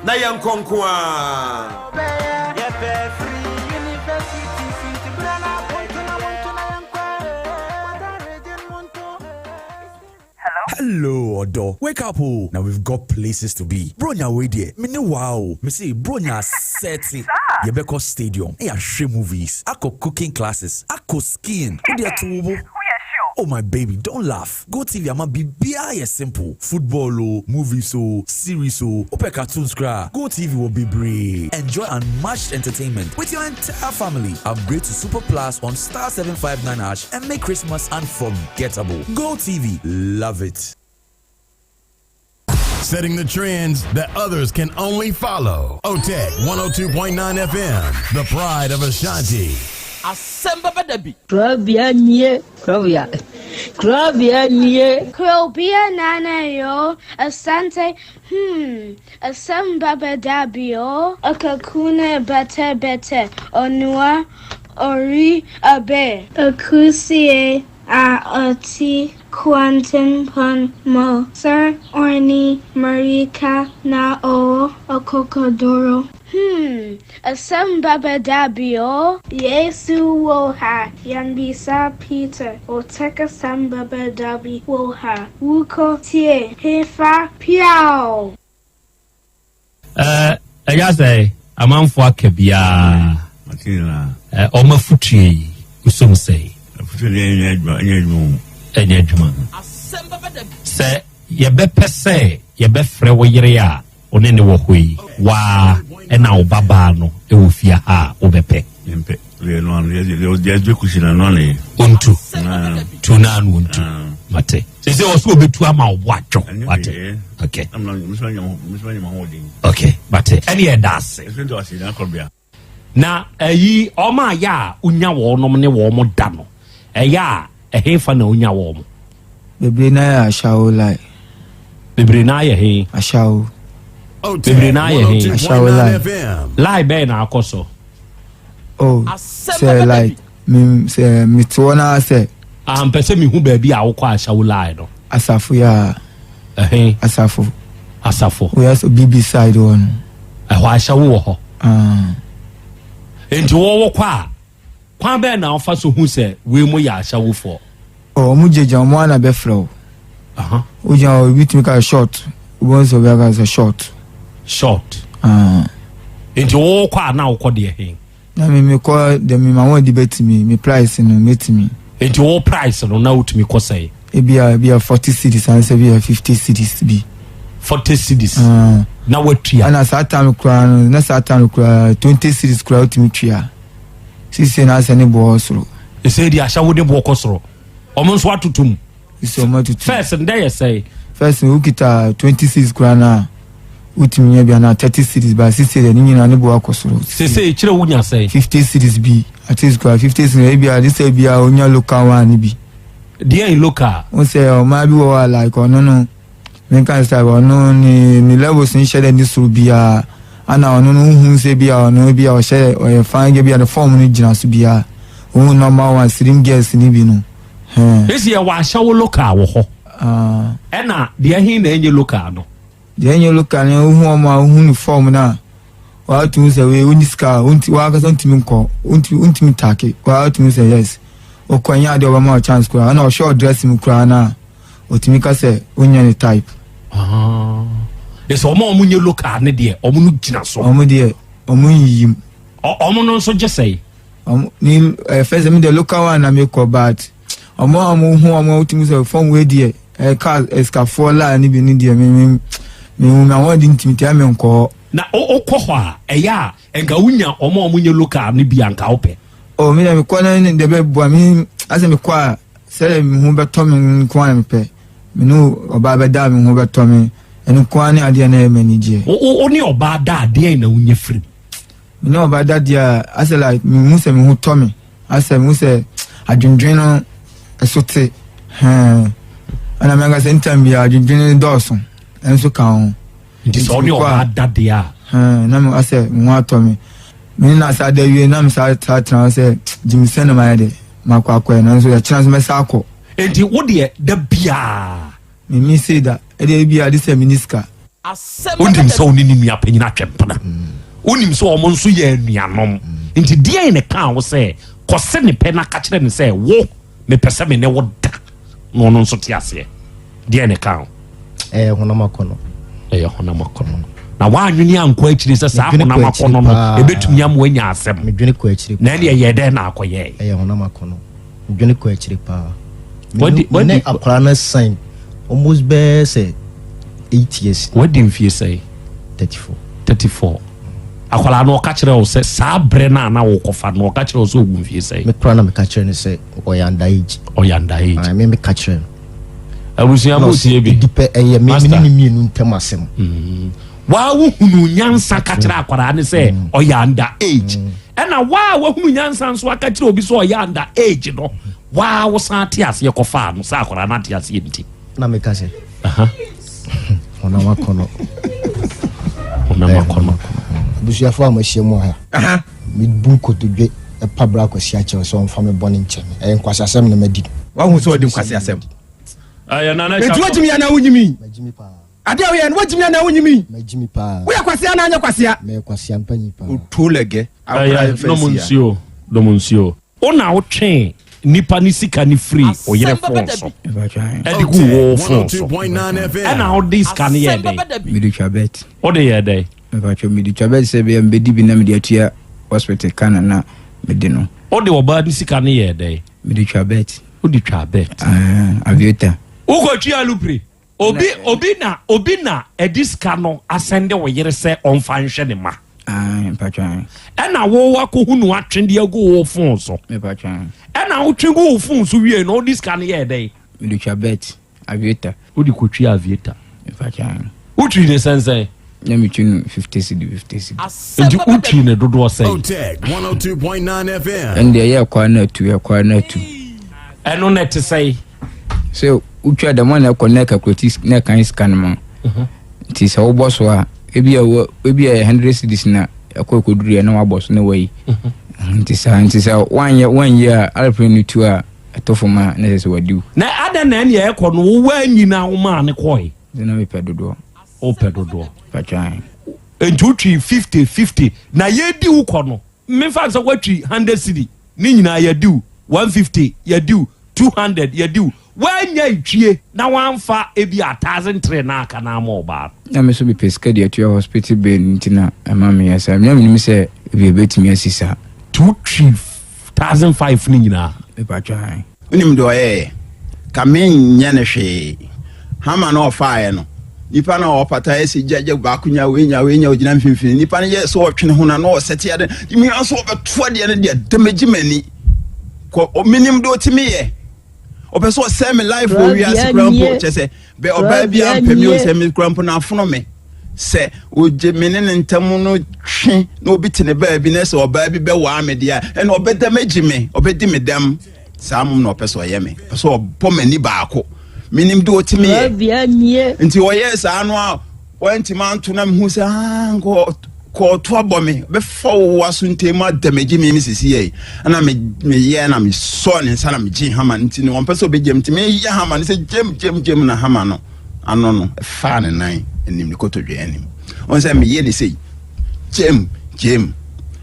na yankonkwa Hello, Odo. Wake up, oh. Now we've got places to be. Bronya, wait there. Me no wow. Me say Bronya sexy. Yebeko Stadium. Hey, share movies. Ako cooking classes. Ako skiing. Who there to? Oh my baby, don't laugh. Go TV ama bibia simple. Football, movies, series, open cartoons cra. Go TV will be brave. Enjoy unmatched entertainment with your entire family. Upgrade to Super Plus on star 759# and make Christmas unforgettable. Go TV, love it. Setting the trends that others can only follow. OTEC 102.9 FM, the pride of Ashanti. Asem Beba Dabi. Krobea nana yo Asante Asem Beba Dabi yo akakune bete onua ori abe akusie a oti Quantum pon mo sir orni marika na o okokodoro Asem Beba Dabi o Yesu wo ha yanbisa Peter o teka Asem Beba Dabi wo ha wuko tie hefa piao I say a man for Kabia Oma Futi usum say Enedman say ye be pese ye be frewo yere onene wo hoi wa ena obaba no e wo fia ha obepe mpe le no je kushina no le ontu tunanu ontu mate se oso obetu ama obwacho mate okay okay mate any edase na eyi oma ya unya wo no ne wo mo da no eya ehefa na unya wo mo bebre na ya shawo lai bebre na ya he ashawo bebre na ya he ashawo lai lai be na akoso oh say like me to na say ampese me hu ba bi a wo kwa ashawo lie no asafo ya asafo we has BB side one ho ashawo wo ho enti wo kwa be na ofa so hu say we mo ya ashawo for mu jeja mo na be flow o ja o bit me ka short once o ga as a short enti wo kwa na wo ko de hen na me ko de me ma won debate me price no meti me enti wo price no na utumi ko say e bia 40 cedis and say bia 50 cedis bi 40 cedis na watua ana satan kra na satan kra 20 cedis kra utumi tua sisi na ase ne bo soro e say di ashawo de bo ko soro omo nso atutum so matutum first and there say first we kita 20 cedis kra na utimi nya bia na 30 cedis ba sisi de nyina ne bo akosoro sisi kire wunya say 50 cedis bi at least kra 50 cedis e bia this e bia onya local one bi dia in local o say o ma bi wo like no men kan say no ni levels ni share ni suru bia ana no hu say bia no bia o share o fan ge bia the form ni gina so bia o normal one slim girls ni bi no esi ya wa shawo local wo ho ena dia hin na enye local no dia enye local ni hu o ma hu ni form na wa tu say we uni ska unti wa ka santi min ko unti mi take wa tu say yes o kwanya de o ma chance ko ana o short dress mi kura na otimi ka say onya ni type yes omo nye local ne de omo no gina so omo de omo yim omo no so just say ni first me the local one na me ko bad omo hu omo otimi say form we de car escafo la ni bi ni de me na won di intimity am nko na o ko ho a eya enga wunya omo nye local ne bi anka ope o me na ko na de be bo mi ase me kwa sele mi hu be to me ko na me pe me no oba be da me hu be to me enu kwa ni ade na e manage o ni oba da ade na wunya free me no oba da dia ase like me hu se me hu to me ase me hu se adwendwen no esote ana me ga se ntam bia adwendwen doso enso ka ho ndi so ni oba da dia na me ase me hu to me me na sa da wie na me sa tra se jimsen na ma de makwa na nso ya chance me sa akọ enti wo de da bia me say that e dey bia this minister onim so oni nim apanyina atwempana onim so omo nso ya anuanom enti dia ne ka wo se kose ne pe na ka kire ne se wo me pese me ne wo da no no nso te ase dia ne ka honamakono honamakono na wa anwini anko akiri se sa honamakono no ebetumi am wanya asem medwene ko akiri na ne ye de na akoye honamakono medwene ko akiri pa when akwara sign almost be say 8 years what do you say 34 akwara no ka kire o se sa bre na wo kofa no ka kire o so ogun fie say me kwara na me ka kire ne say oyanda age I me ka kire abusia mo tie bi dipe eye me ni mienu ntem asem wa wo hunu nyansa ka kire akwara ne say oyanda age ena wa hunu nyansa nso aka kire obi so oyanda age no wa wo san te ase ko fa no sa akwara na te ase nti na me ka say honamakono busia fo amahia mu ha mi bu kotodwe e pabra kwasi a che so mfa me bone nche e nkwasi asem na madi wa hu so odi nkwasi asem aya na na etu wajimi ya na wunyimi majimi pa ade awe ya wajimi ya na wunyimi majimi pa wo ya kwasi na anya kwasi a me kwasi ampanyi pa utulege aya no munsio ona wo twen nipa ni sika ni free o yere fonso edi ku wo fonso ana o dis kan ye dey miditwa bet o dey ye dey miditwa bet se be mbedi bi na mediatua hospital kana na medino o dey oba ni sika ni ye dey miditwa bet o di twa bet avieta o ko twa lupre obi na ediska no asende wo yere se on fa nhwe ne ma patron ena wo wakohunu atwende agu wo fon so me patron ena wo twegu wo fon so wie no this can here dey me do bet avieta wo di kotwi avieta me patron wo twi ne sense na me twi 50 cedi endi wo twi ne dodo say Otech 102.9 FM and the year kwa na tu eno net say so utwa da man na connect acrotis na kan scan man ti sa wo boss wa ebi a 100 cedis na akokoduru na wa boss na wai nti sa 1 year alpre no tu a etofoma na se wadu na ada na ne ekọ no wo anyina wo ma ne koi na me pedodo o pedodo patwan entutwi 50 na yedi wo kọ no me fa so watwi 100 cedi ni nyina yedi 150 yedi 200 yedi wanya itwie na wanfa ebi 1003 na aka na ma oba na me so be pesca de atua hospital bill ntina ama me yasa me se ebi betimi asisa 2,500 ni nyina e patwan unim do ye kamen nyane hwe hama na ofae no nipa na opata esi jeje bakunya wenya ogina mfimfini nipa na ye so otwene ho na no osete ade mi anso obeto de ne de damagimani ko minim do timi ye opeso se me life wo wi ase krampo chese be oba bia mpemi o se me krampo na afono me se oje menene ntamu no twe na obitine ba bi na se oba bi be wa me dia e na obedamagime obedi medam samum na opeso ye me so obomani baako minim do timi ye nti wo yes anu a wanti manto na mhu se ko to abome be fo wasunte ma damagime mi sisi ye ana me ye na me so ne sana me ji hama nti ne wonpeso be jem ti me ye hama ne se jem na hama no ano no fa ne nan enim ne kotodwe enim on se me ye ne sei jem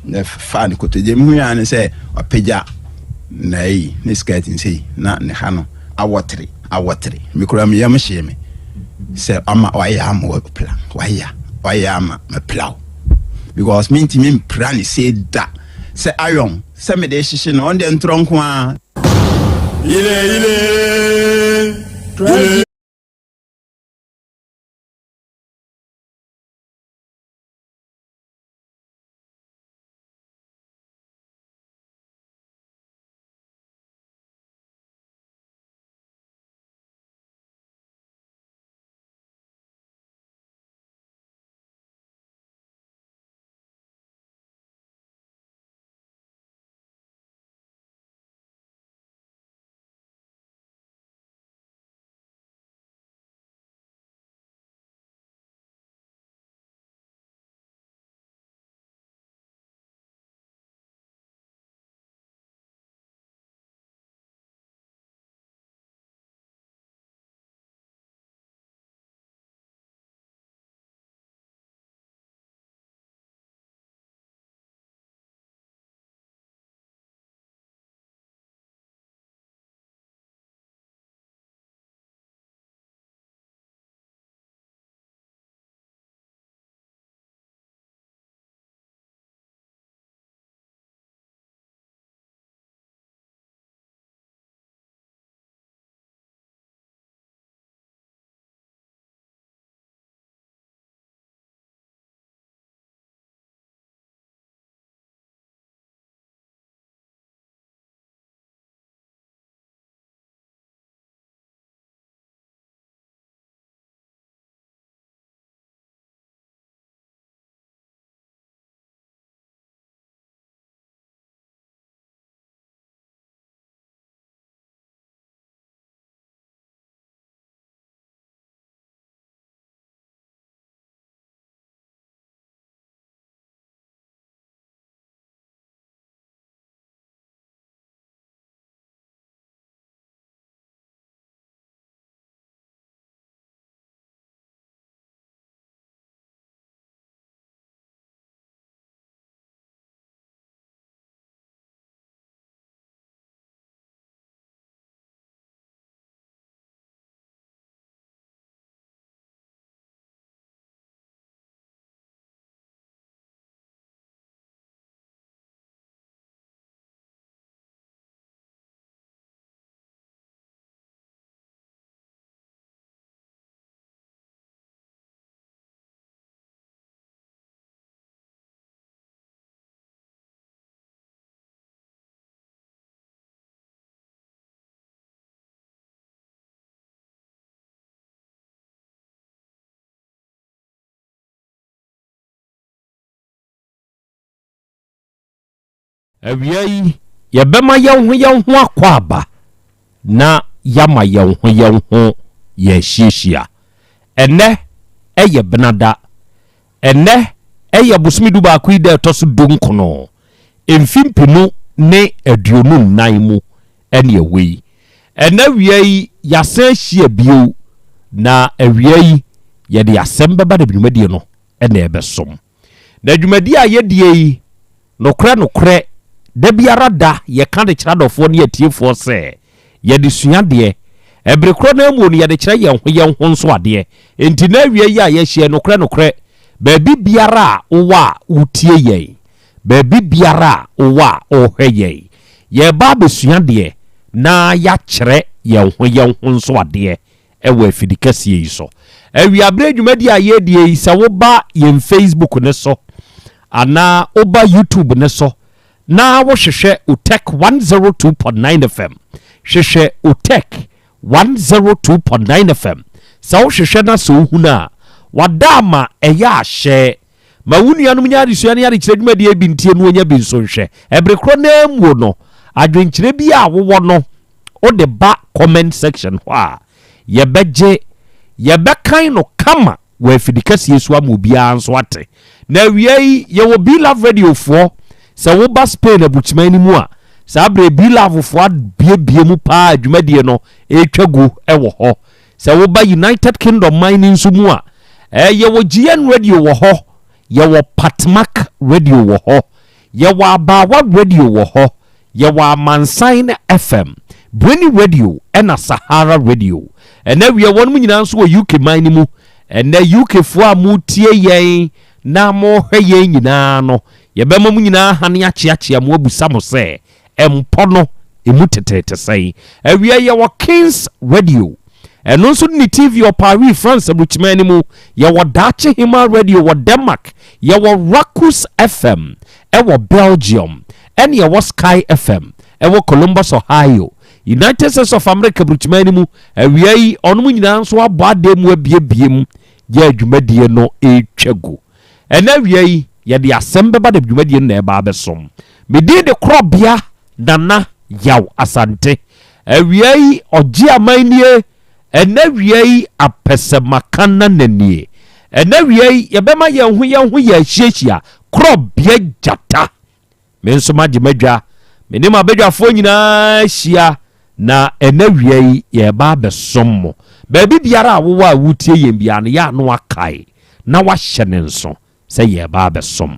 ne fa ne kotodwe hu ya ne se apagya nei ne skating sei na ne ha no awotre mikura me yam hye me se ama waya am wo plan waya ama me plow because me plan say that se ayon se me de hye no on de ntronko a ile awiai yɛbɛma yɛn ho akɔ aba na yama yɛn ho yɛhyiahyia ɛnɛ ɛyɛ benada ɛnɛ ɛyɛ bosome du baako yi da ɛtɔ so donkono emfimpinu ne aduonum nan mu ene awei ena wiei yasa hia bio na awiei ye de Asem Beba Dabi dwumadi no ene ebesom na dwumadi a yedie nokre da biara da ye kan de kiradofo ne atiefo se ye de suade ebrekro na amu no ye de kire ye ho nso ade enti na awiei a ye hie nokre baabi biara owa utie ye baabi biara owa ohwe ye ba besuade na ya kire ye ho nso ade ewa afidikase yi so awiabre dwumadi a ye die se wo ba ye Facebook ne so ana oba YouTube ne so na wo hwehwe Utek 102.9 FM hwehwe Utek 102.9 FM sa wo hwehwe na so huna wadama eya ahye ma wunuanum nya adesua ne yare kire dwumadi bi ntie no nya bi nso hwehwe ebrekro na mu no adwenkire bi a wo no o de ba comment section ho a yebekan no kama wa afidikase yesu amobia nso ate na wiei ye wo Be Love Radio fo se wo ba Spain abuchimani mu a sa bre Be Love fo bie mu pa adwumadie no etwagu ewo ho se wo ba United Kingdom mining nso mu a ye wo GN Radio wo ho ye wo Patmak Radio wo ho ye wo Abawa Radio wo ho ye wo Amansan FM Bweni Radio ena Sahara Radio ena wie wonum nyina nso wo UK mining mu ena UK fo a mu tie yen na mo hwe yen nyina no ye bema mu nyina hane achiachia mo abusa mo se empo no emu tetete sei awie ye wo Kings Radio eno nso ni TV o Paris France abuchimani mu ye wo Dache Hima Radio wo Denmark ye wo Rakus FM e wo Belgium ene ye wo Sky FM e wo Columbus Ohio United States of America abuchimani mu awie onum nyina nso abo ade mu abiebiem ye adwumadie no etwago ena wie ye de Asem Beba Dabi dwumadie na eba abesom medi de Krobea nana Yaw Asante awie ogie amanie ena wie apesemakana nanie ena wie ye bema ye hu ye hyiehia Krobea jata menso magye madwa menim abedwafo nyina hia na ena wie ye ba besom mo baabi biara awowa wutie yem bia no ya no akai na wahye ne nso se ye ba besom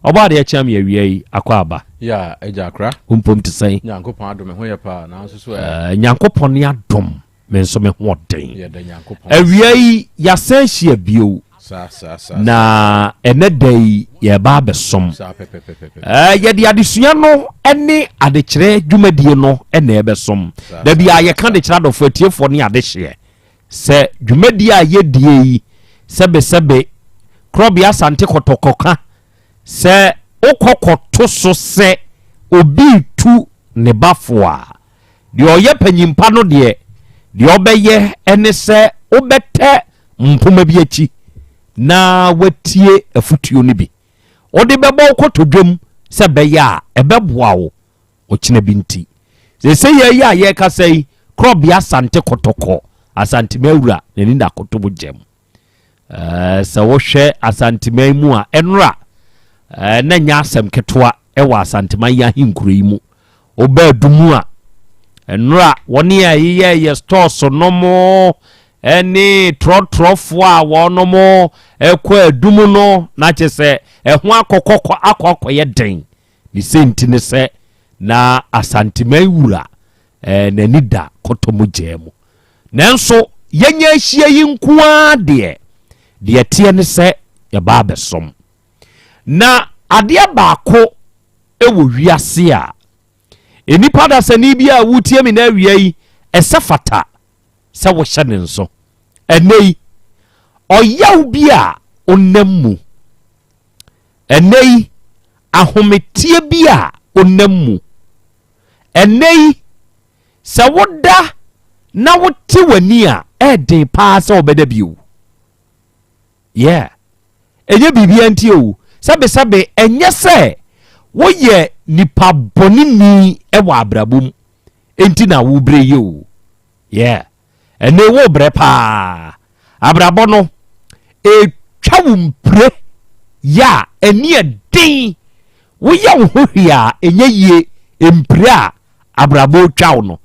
oba de acham ye wie akwaba ya ejakra umpom te sai nyankopon adom ho ye pa na nso so nyankopon ne adom menso me ho den ye da nyankopon awie ya senhia bio sa na ene dai ye ba besom ye de adesua no ene adekire dwumadie no ene ebesom da bia ye kan de kira dofo atiefo ne adehye se dwumadie a ye die sebe Krobea Asante kotokoka se okokoto so se obi tu ne bafoa de oye panyimpa no de obeye ene se obete mpoma bi achi na watie afutuo ne bi ode bebo okotodwam se beya ebeboa wo okina binti se ye ya ye ka sei Krobea Asante kotoko Asante mawura ne ninda kotobo jem sa wo hwe Asante mu a enra na nya asem ketwa ewa Asante man ya hinkuro yi mu oba dumu a enra woni a ye store so nomo eni trofo a wonomo ekwa adumu no na chese eho akokko ye den ni senti ne se na Asante mawura na nida kotomo jemu nanso yenya hie yi nkoa de tie ne se ya ba besom na ade baako ewo wiase a enipa da sani bi a wutie mi na wiei esefata se wo hye ne nso enei oyaw bi a onammu enei ahometie bi a onammu enei se woda na wote wani a eden pa se obeda biu enye bibia ntie o sabe enye se wo ye nipa bonini ewa abrabum enti na wo bre ye o ene wo bre pa abrabo no twa wo mpre ya eni eden woyɛ wo ho hia enye yie empira abrabo twaw no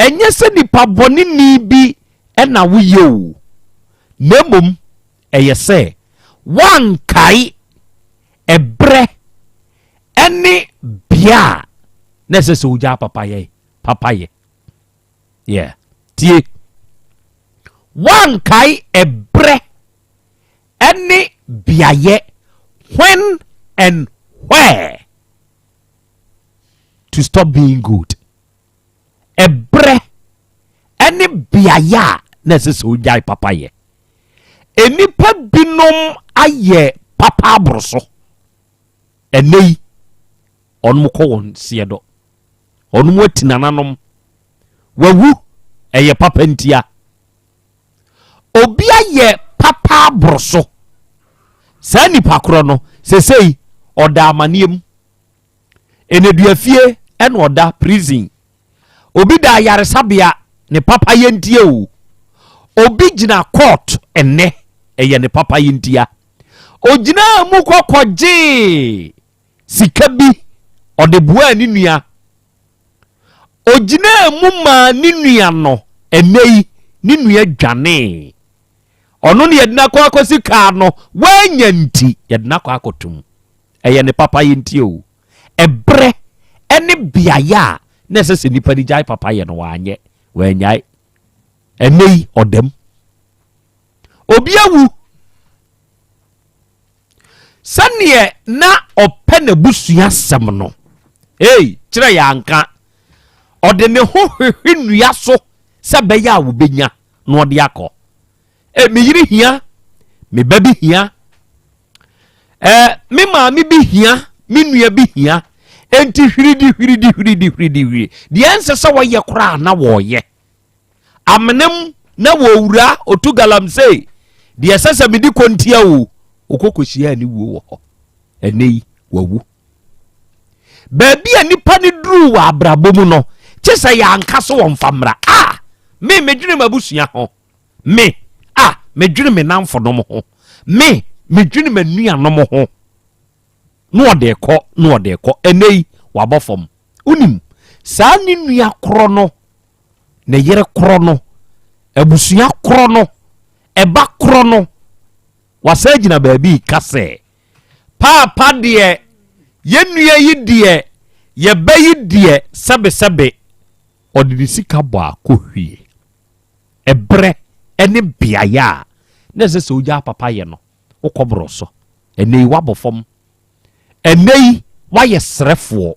enye se nipa bɔne ni bi ɛna woyɛ o nemom ɛyɛ sɛ wankai ebre ɛne bia na ɛsɛ sɛ wogya papaye yeah tie wankai ebre ɛne biaye when and where to stop being good ebre ɛne biaya na ɛsɛ sɛ wogya papaye enipa binom ayɛ papa abroso enei onum kɔ won siedo onum atinananom wawu ɛyɛ papa ntia obi ayɛ papa abroso saa nipa koro no sesei ɔda amaniem eneduafie ɛna ɔda prison obi da yaresabea ne papa yentie o obi gina court enne ɛyɛ ne papa yentia ogina mu kokɔgye sika bi ɔde bua ni nua ogina mu ma ni nua no enei ni nua dwane ɔno ne yɛdina kɔ akɔsi kaa no wanya nti yɛdina kɔ akɔtum ɛyɛ ne papa yentie o ɛbrɛ ɛne biaya na ɛsɛ sɛ nipa di gyae papa yɛ no wanyɛ wanyae enei ɔdam obi awu sane na ɔpɛ na busua sɛm no kyerɛ yɛ anka ɔde ne ho hwehwe nnua so sɛ bɛyɛ a wobɛnya na ɔde akɔ me yiri hia me ba bi hia me maame bi hia me nua bi hia enti hwiri deɛ ɛnsɛ sɛ wɔyɛ koraa na wɔyɛ amenem na wɔwura otu galamsey deɛ ɛsɛ sɛ mede kontia o okokohyia ni wuo wɔ hɔ enei wawu baabi a nipa ne duru wɔ abrabɔ mu no kye sɛ yɛ anka so wɔ mfamra me medwene mabusua ho medwene me namfonom ho medwene manuanom ho na ɔde kɔ enei wabɔ fam unim saa ne nua korɔ no ne yere korɔ no abusua korɔ no ɛba korɔ no wasa gyina baabi kase papa deɛ yenua yi deɛ yɛba yi deɛ sɛbesɛbe ɔde ne sika bɔ akɔhwie ɛbrɛ ɛne biaya na sɛ sɛ ogya papa yɛ no wokɔborɔ so ɛnei wabɔ fam ɛnei wayɛ srɛfoɔ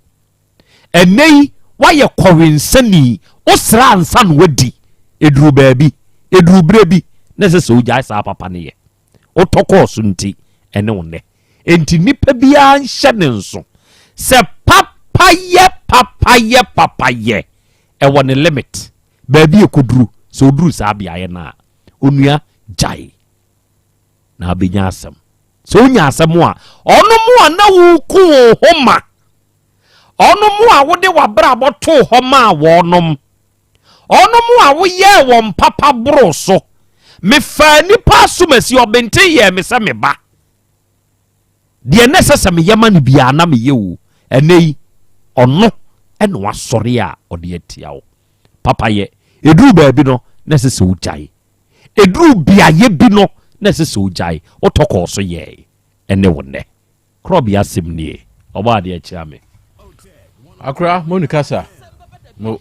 ɛnei wayɛ kɔwensani wosra ansa no wadi eduru baabi eduru berɛ bi na sɛ sɛ ogya saa papa ne yɛ wotɔkɔɔ so nti ɛne wo nnɛ enti nipa biara nhyɛ ne nso sɛ papayɛ ɛwɔ ne limit baabi ɛkɔduru sɛ oduru saa beaeɛ no a onua gyae na abɛnya asɛm sɛ wonya asɛm a ɔno mu a na woku wo ho ma ɔno mu a wode wabrabɔ too hɔ ma wɔnom ɔno mu a woyɛɛ wɔn papa boro so mefa nipa asomasi ɔbɛnte yɛ me sɛ me ba deɛ ne sɛ me yɛma no biara na me yɛ o ɛnei ɔno ɛna wasɔre a ɔde atia wo papa yɛ eduru baabi no na sɛ sɛ wogyae eduru biayɛ bi no na sɛ sɛ wogyae wotɔkɔɔ so yɛe ɛne wo nnɛ Krobea asɛm nie ɔba adeɛ kyerɛ me akora monikasa mo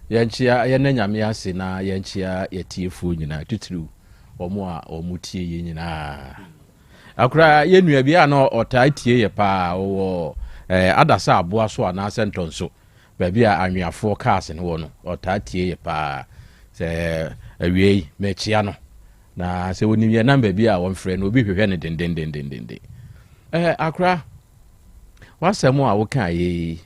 yɛnkyia yɛne nyame ase na yɛnkyia yɛtiefoɔ nyinaa titiriw ɔmo a ɔmo tie yɛ nyinaa akora yɛnua bi a na ɔtaa tie yɛ paa wɔ adasa aboa so anaasɛ ntɔnso baabi a anweafoɔ cars ne wɔ no ɔtaa tie yɛ paa sɛ awiei mɛkyia no na sɛ wonim yɛ namba bi a wɔmfrɛ no obi hwehwɛ ne dendendendenden akora wasɛm a woka yɛ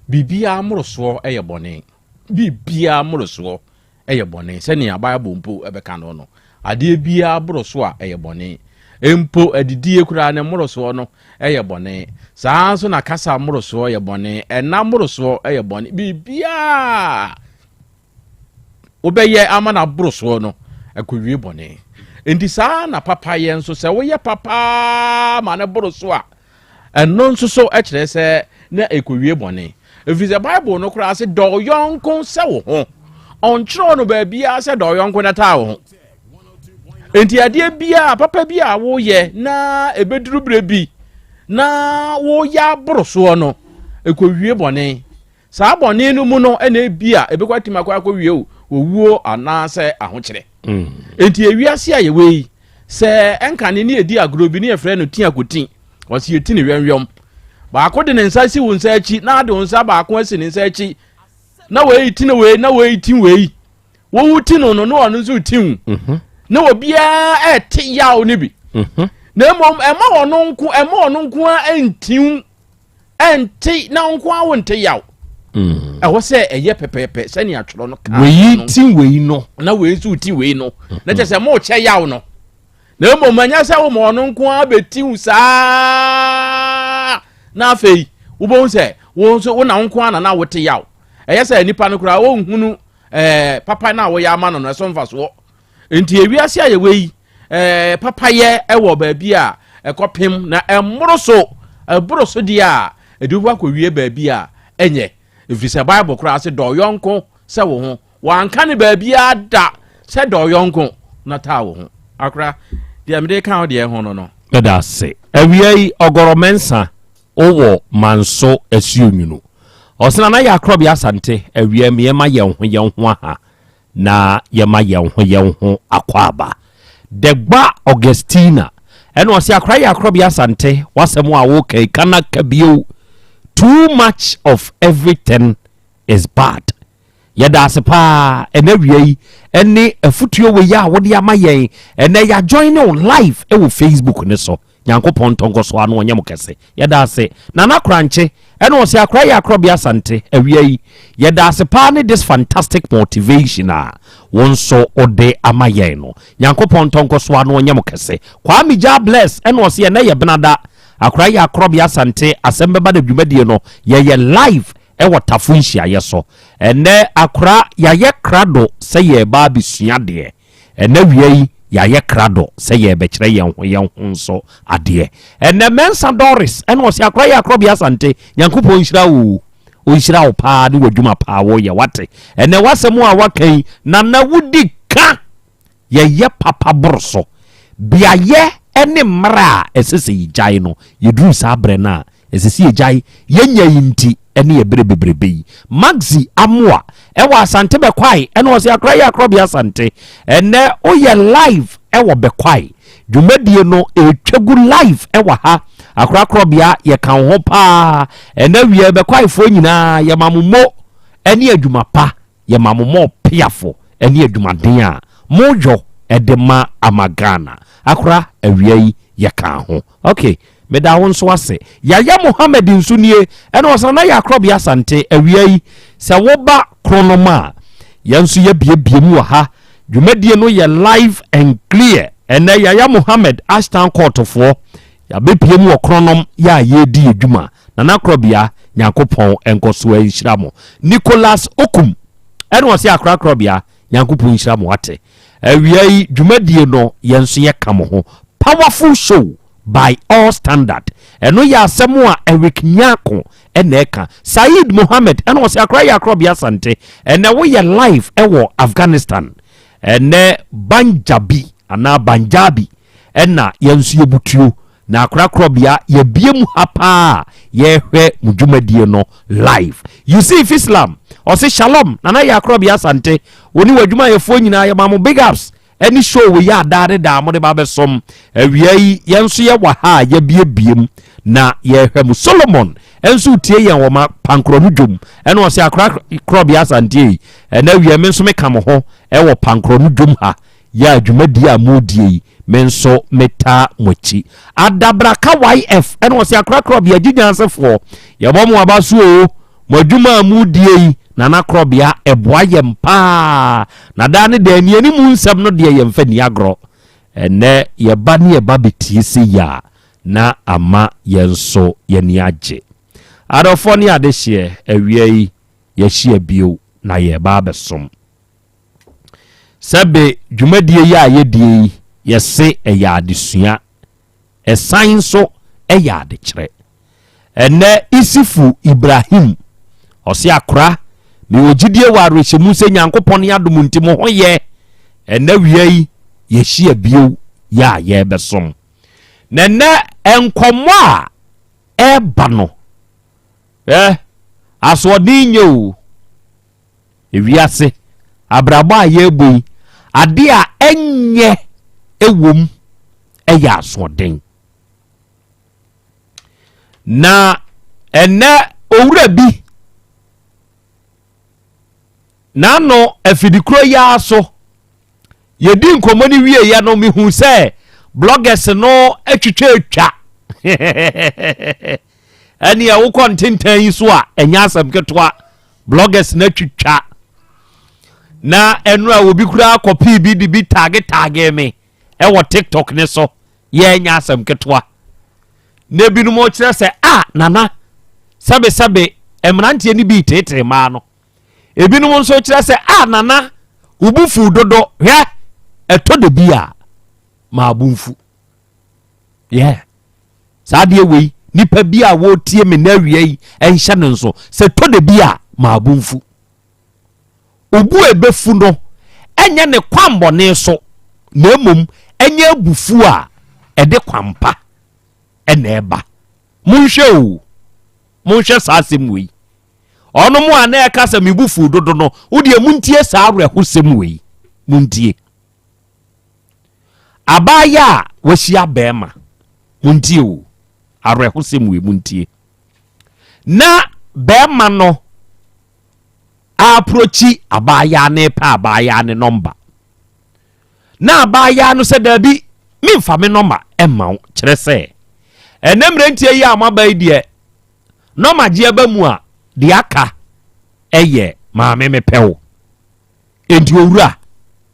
bibia mmorosoɔ ɛyɛ bɔne bibia mmorosoɔ ɛyɛ bɔne sɛnea Bible mpo ɛbɛka no no adeɛ bia mmoroso a ɛyɛ bɔne empo adidie kura ne mmorosoɔ no ɛyɛ bɔne saa nso na kasa mmorosoɔ ɛyɛ bɔne ɛna mmorosoɔ ɛyɛ bɔne bibia wobɛyɛ ama na mmorosoɔ no ɛkɔwie bɔne enti saa na papa yɛ nso sɛ woyɛ papa ma ne mmoroso a ɛno nso so ɛkyerɛ sɛ na ekowie bɔne ɛfiri sɛ bible no koraa sɛ dɔ yɔnko sɛ wo ho ɔnkyerɛ no baabia sɛ dɔ yɔnko na taa wo ho enti adeɛ bia papa bi a woyɛ na ebeduru bere bi na woyɛ aborosoɔ no ekowie bɔne saa bɔne no mu no ɛna bia ebekwatima kwa akɔwie o owuo anaasɛ ahokyerɛ enti ewiase a yɛwɛ yi sɛ ɛnkane ne edi agoro bi ne yɛfrɛ no tia kotin wɔsi yɛti ne wɛnwɛm baako de ne nsa si wo nsa akyi na de wo nsa baako asi ne nsa akyi na wei ti ne wei na wei ti wei wo ti no no no nso ti wu na obia ɛte yaw ne bi na mmom ɛma ɔno nko a ɛntiw ɛnti na nko a wo nte yaw ɛwɔ sɛ ɛyɛ pɛpɛpɛ sɛ ne atwerɛ no ka wei ti wei no na wei nso ti wei no na kyɛ sɛ mo kyɛ yaw no na mmom anya sɛ wo ma ɔno nko a bɛtiw saa na afei wobɛhu sɛ wo nso wo na nko a na wote yaw ɛyɛ sɛ nipa no koraa wo nhunu papa na wo yɛ ama no no ɛso mfa soɔ enti ewiase a yɛwɛ yi papa yɛ ɛwɔ baabi a ɛkɔpem na ɛmoro so di a ɛdubu akɔwie baabi a ɛnyɛ ɛfiri sɛ bible koraa sɛ dɔ yɔnko sɛ wo ho wanka ne baabi a da sɛ dɔ yɔnko na taa wo ho akora deɛ mede ka wo deɛ ho no ɛda se awia yi ɔgɔrɔmɛnsa wowɔ manso asuo nwunu ɔsena na yɛ akrɔbe asante awia mi yɛma yɛn ho aha na yɛma yɛn ho akɔ aba degba augustina ɛna ɔse akra yɛ akrɔbe asante wasɛm a wokai kana kabio too much of everything is bad yɛda ase paa ɛna awia yi ɛne afutuo wɔ yi a wode ama yɛn ɛna yɛ join no live ɛwɔ Facebook ne so nyankopɔn tongo so ano onyam kɛse yɛda ase nana kranche ɛna ɔse akra yɛ akrɔbe asante awia yi yɛda ase paa ne this fantastic motivation a wɔn so ode ama yɛn no nyankopɔn tongo so ano onyam kɛse kwami ja bless ɛna ɔse ɛna yɛ benada akra yɛ akrɔbe asante Asem Beba Dabi dwumadie no yɛ live ɛwɔ tafo nhyiaeɛ so ɛnɛ akra yɛayɛ krado sɛ yɛ ba bisua deɛ ɛnɛ wia yi yɛayɛ krado sɛ yɛ bɛkyerɛ yɛn ho nso adeɛ ɛnɛ mensa doris ɛna ɔse akra yɛ akrɔbe asante nyankopɔn nhyira wo ɔnhyira wo paa ne wadwuma paa wɔyɛ wate ɛnɛ wasɛm a wakan na wodi ka yɛyɛ papa boro so biayɛ ɛne mmara a ɛsɛ sɛ yɛgyae no yɛduru saa berɛ no a ɛsɛ sɛ yɛgyae yɛnya yi nti ɛne yɛberɛ bebrebe yi maxi amoa ɛwɔ asante bɛkwae ɛna ɔse akra yɛ akrɔbe asante ɛnɛ woyɛ live ɛwɔ bɛkwae dwumadie no ɛtwagu live ɛwɔ ha akra krɔbea yɛka wo ho paa ɛnɛ wie bɛkwaefoɔ nyinaa yɛmamomo ɛne adwuma pa yɛmamomo piafo ɛne adwumaden a modwo ɛde ma amagana akra awia yi yɛka ho okay meda wo nso ase yaya Muhammad nso nie ɛna ɔsana na yɛ akrɔbe asante awia yi sɛ woba kronoma yɛnso yɛ biebie mu wɔ ha dwumadie no yɛ live and clear ɛnɛ yaya Muhammad Ashton Courtfoɔ yɛbɛpie mu wɔ kronom yɛ a yɛdi adwuma na nakrɔbea nyankopɔn ɛnkɔso nhyira mo Nicholas Okum ɛna ɔsɛ akrɔbea nyankopɔn nhyira mo ate awia yi dwumadie no yɛnso yɛ ka mo ho powerful show by all standard eno ya asɛm a Eric Nyako eneka Said Mohammed eno wose akra ya akrɔbe asante ene wo ye live ewo Afghanistan ene Banjabi ana Banjabi ena yensu yebutuo na akra krɔbea ye biem hapa ye hwɛ mudwumadie no live you see if Islam ose shalom na ya akrɔbe asante oni wadwuma yefo nyina ye mamo big ups any show we ya dare da mo de ba besom awia yi yenso ye wa ha ye biebiem na ye hwem Solomon enso tie yen wo ma pankronu dwom ene o se akra krɔbe asante ena awia me nso me kam ho e wo pankronu dwom ha ya adwumadi a modie menso meta mochi adabraka YF ene o se akra krɔbe agigyansefo ye bɔ mo abaso o mo adwuma modie na nakrɔbea eboa yempa na da ne da ni ani mu nsɛm no de yemfa ni agro ene ye ba ne ye ba betie se ya na ama yenso ye ni agye adofo ne adehye awia yi ye hye bio na ye ba besom sebe dwumadie ya ye die ye se eya adesua esan so eya adekyere ene Isifu Ibrahim ɔse akora me ogidie wa rehemu se Nyankopɔn ya dom nti mo ho ye ene wiei ye hia bio ya ye besom nene enkomo a eba no asodin nyo ewiase abrabo a ye boi ade a enye ewom eya asodin na ene owura bi na no afidikro ya so yedi nkomo ni wie ya no mehu se bloggers no atwetwa ani a wo contentan yi so a enya asem ketwa bloggers na twetwa na enu a obi kura copy bi di bi tag me e wo TikTok ne so ye enya asem ketwa na bi no mo kire se nana sabe emrante ni bi tetere ma no ebi no mo so kire se nana ubufu dodo hwe eto de bia ma abunfu saade wei nipa bia wo tie me na wiei enhye ne nso se to de bia ma abunfu obu ebefu no enye ne kwambone so na emom enye abufu a ede kwampa ena eba munhwe saasem wei ono mo ana ekasa mebufu dodo no wo de muntie saare hosem wei muntie abaya wahia bema muntie o arehosem we muntie na bema no approachi abaya ne pa abaya ne number na abaya no se dabi memfa me number emma kire se enemre ntie yi amabai de number je ba mu a de aka eye ma me pewo enti owura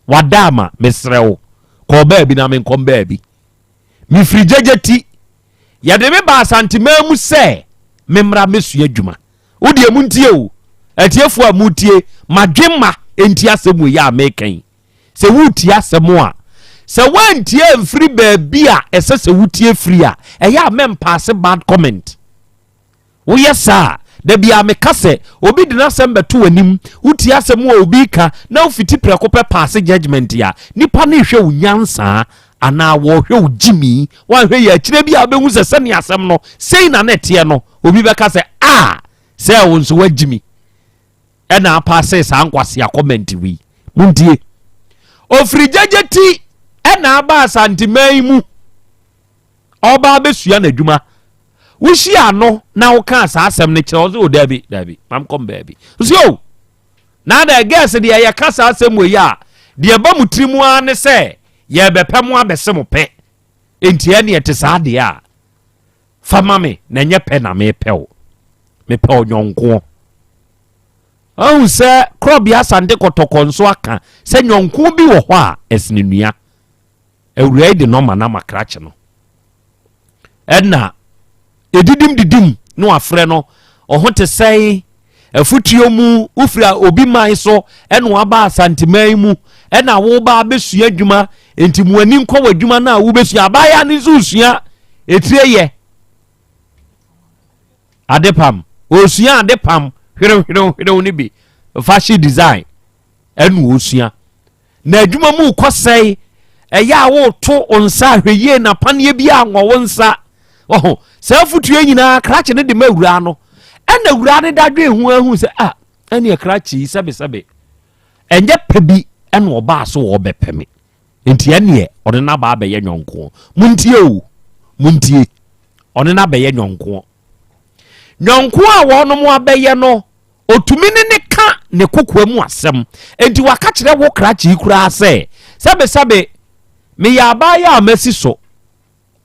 wadama mesrewo ko baabi na men kom baabi mi frijejeti yade me ba Asante mamu se memra mesu adwuma wodi emuntie o atiefo a mutie madwemma enti asemu ya mekan se wutie asemu a se wantie mfiri baabi a ese se wutie free a eya mempasse bad comment wo yesa da bia me kase obi dina asem beto anim wutie asemu a obi ka na ufiti preko pe pass judgment ya nipa na hwe unyansa ana wo hwe ujimi wa hwe ya kire bia behu se sene asem no sei na netie no obi be kase se wonso wajimi ena pass sa nkwase a comment wi muntie ofrijejeti ena aba Asante maimu oba besua na adwuma wushi ano na wo ka sa asem ne kire o dabi mam kom baby so na da guess de ya ka sa asem we ya de ba mutrimu ane se ye bepem abese mo pe enti ene ete sa de a fama me na nye pe na me pe o me pe onyonko ahu se Krobea Asante kotokonso aka se nyonko bi wo ho a esnenua ewura de no mana makrache no enna didim no afre no oho te sei afutuo mu ufra obi man so eno aba Asante maimu ena wo ba besua adwuma enti muani nkɔ wadwuma na wo besua abaya ne zusua etrieye adepam osua adepam hwere ni bi fashion design enu osua na adwuma mu kɔsɛi eya wo to onsa hweye na panie bi anwo wonsa oho sa futuo nyina krache ne de mawura no ena wura ne dadwe hu ahu se ene krache sabe enje pebi ena oba so wo bepeme enti ene ode na ba ye nyonko muntie ode na ye nyonko a wono mo abeye no otumi ne ka ne kokwa mu asem enti waka kire wo krache kura se sabe me ya ba ya amasi so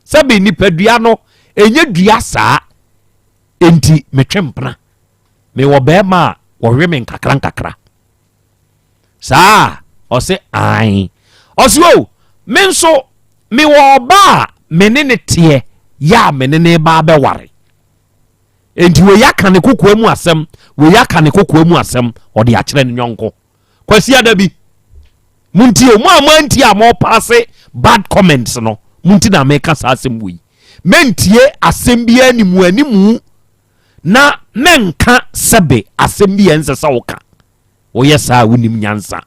sabe nipadua no enye dua saa enti metwempna me wo bema wo hwe me nkakra saa ose ai ose o me nso me wo ba menene tie ya menene ba be ware enti we yaka ne kokwa mu asem ode akire ne nyonko kwasi adabi muntie mo amantie amo passe bad comments no munti na make asem wi mentie asem bia animu na menka sebe asem bi ense sa woka woyɛ saa wonim nyansa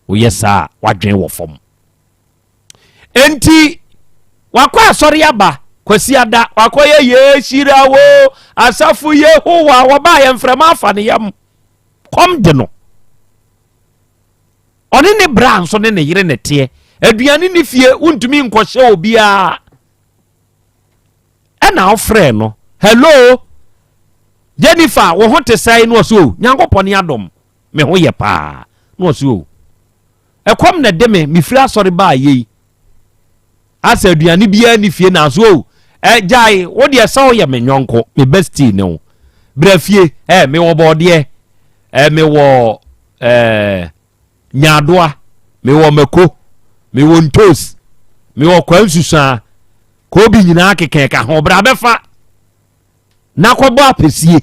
woyɛ saa wadwen wɔ fam enti wakɔ asɔre aba kwasi ada wakɔ ye shira wo asafu Yehowa wɔba yɛ mframa afa ne yam kom de no ɔne ne bra nso ne yere ne teɛ aduane ne fie wontumi nkɔhyɛ obia ɛna ɔfrɛ no hello Jennifer wo ho te sai no so nyankopɔne adom me ho yɛ paa no so ɛkom na de me fira asɔre ba yi asa aduane bia ne fie na so jai wo de ɛsa wo yɛ me nyonko me bestie ne wo bra fie me wo bɔde me wo nyadoa me wo mako me wo ntos me wo kwansusa ko bi nyina keke ka ho bra befa na kɔbɔ apesie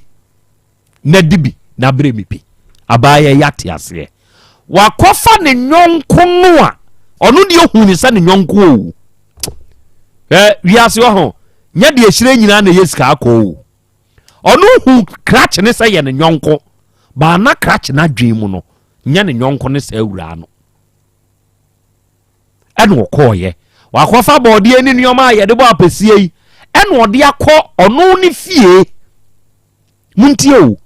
na dibi na bre mi pi abaya yate ase wakɔfa ne nyonko no a ɔno de ohu ne sa ne nyonko o wiase ho nya de ehyire nyina na yesika akɔ o ɔno hu kratch ne sa ye ne nyonko ba na kratch na dwen mu no nya ne nyonko ne sa awura no ɛno kɔɔyɛ wakɔfa bɔde ni nneɔma a yɛde bɔ apesie yi ɛna ɔde akɔ ɔno ne fie muntie o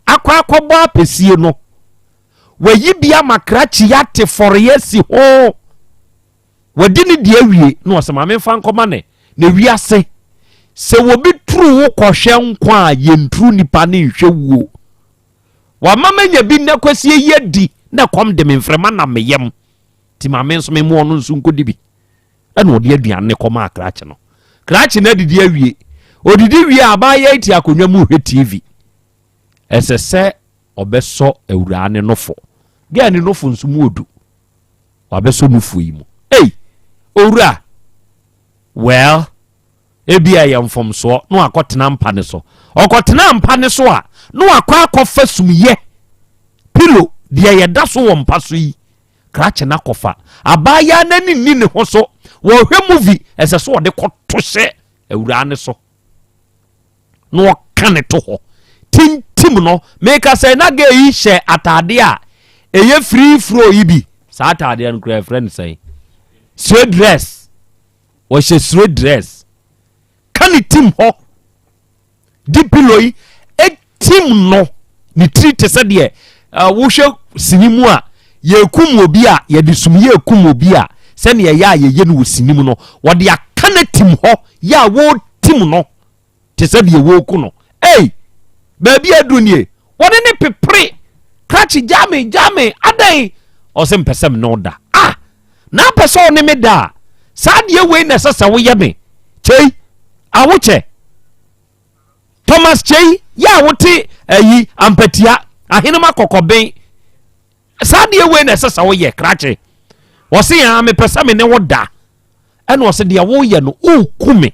akɔ bɔ apesie no wayi bia makrakyi yate fɔreyɛ si ho wadi ne die awie na ɔsɛ maame fa nkɔma ne na wiase sɛ wobi turu wo kɔhwɛ nkwa a yɛnturu nipa ne nhwɛ wuo wamama nya bi na kwasie yɛdi na kɔm de me mframa na meyam ti maame nso me mu ɔno nso nkɔdi bi ɛna ɔde aduane kɔma akrakyi no krakyi na didi awie odidi wie abaya iti akonwa mu hwɛ TV ɛsɛ sɛ ɔbɛsɔ awura ne nofo gɛ ne nofo nso mu odu wabɛsɔ nofo yi mu owura well ebia yɛ mfomso no akɔtena mpa ne so ɔkɔtena mpa ne so a no akɔfa sumye pilo deɛ yɛda so wɔ mpa so yi krakyi na kɔfa abaya na ni ne ho so wo hwɛ movie ɛsɛ so ɔde kɔto hyɛ awura ne so no ɔka ne to ho tintim no meka sɛ na ga yi hyɛ atade a ɛyɛ free flow yi bi saa atade no kura friend sɛ straight dress wo hyɛ straight dress ka ne tim ho di pillow yi etim no ne tri te sɛ deɛ wo hwɛ sinimu a yɛkum obi a yɛde sumye ekum obi a sɛne yɛyɛ a yɛyɛ no wɔ sinim no wɔde aka ne tim hɔ yɛ a wo tim no te sɛ deɛ wo ku no baabi adu nie wɔde ne pepere krakyi jame adan ɔsɛ mpɛsɛ me no da na pɛsɛ ɔne me da saa deɛ wei na ɛsɛ sɛ woyɛ me kyei awokyɛ Thomas kyei yɛ a wote ayi ampatia ahenema kɔkɔben saa deɛ wei na ɛsɛ sɛ woyɛ krakyi wɔse ya me pɛsɛ me ne wo da ɛna ɔsɛ deɛ woyɛ no okume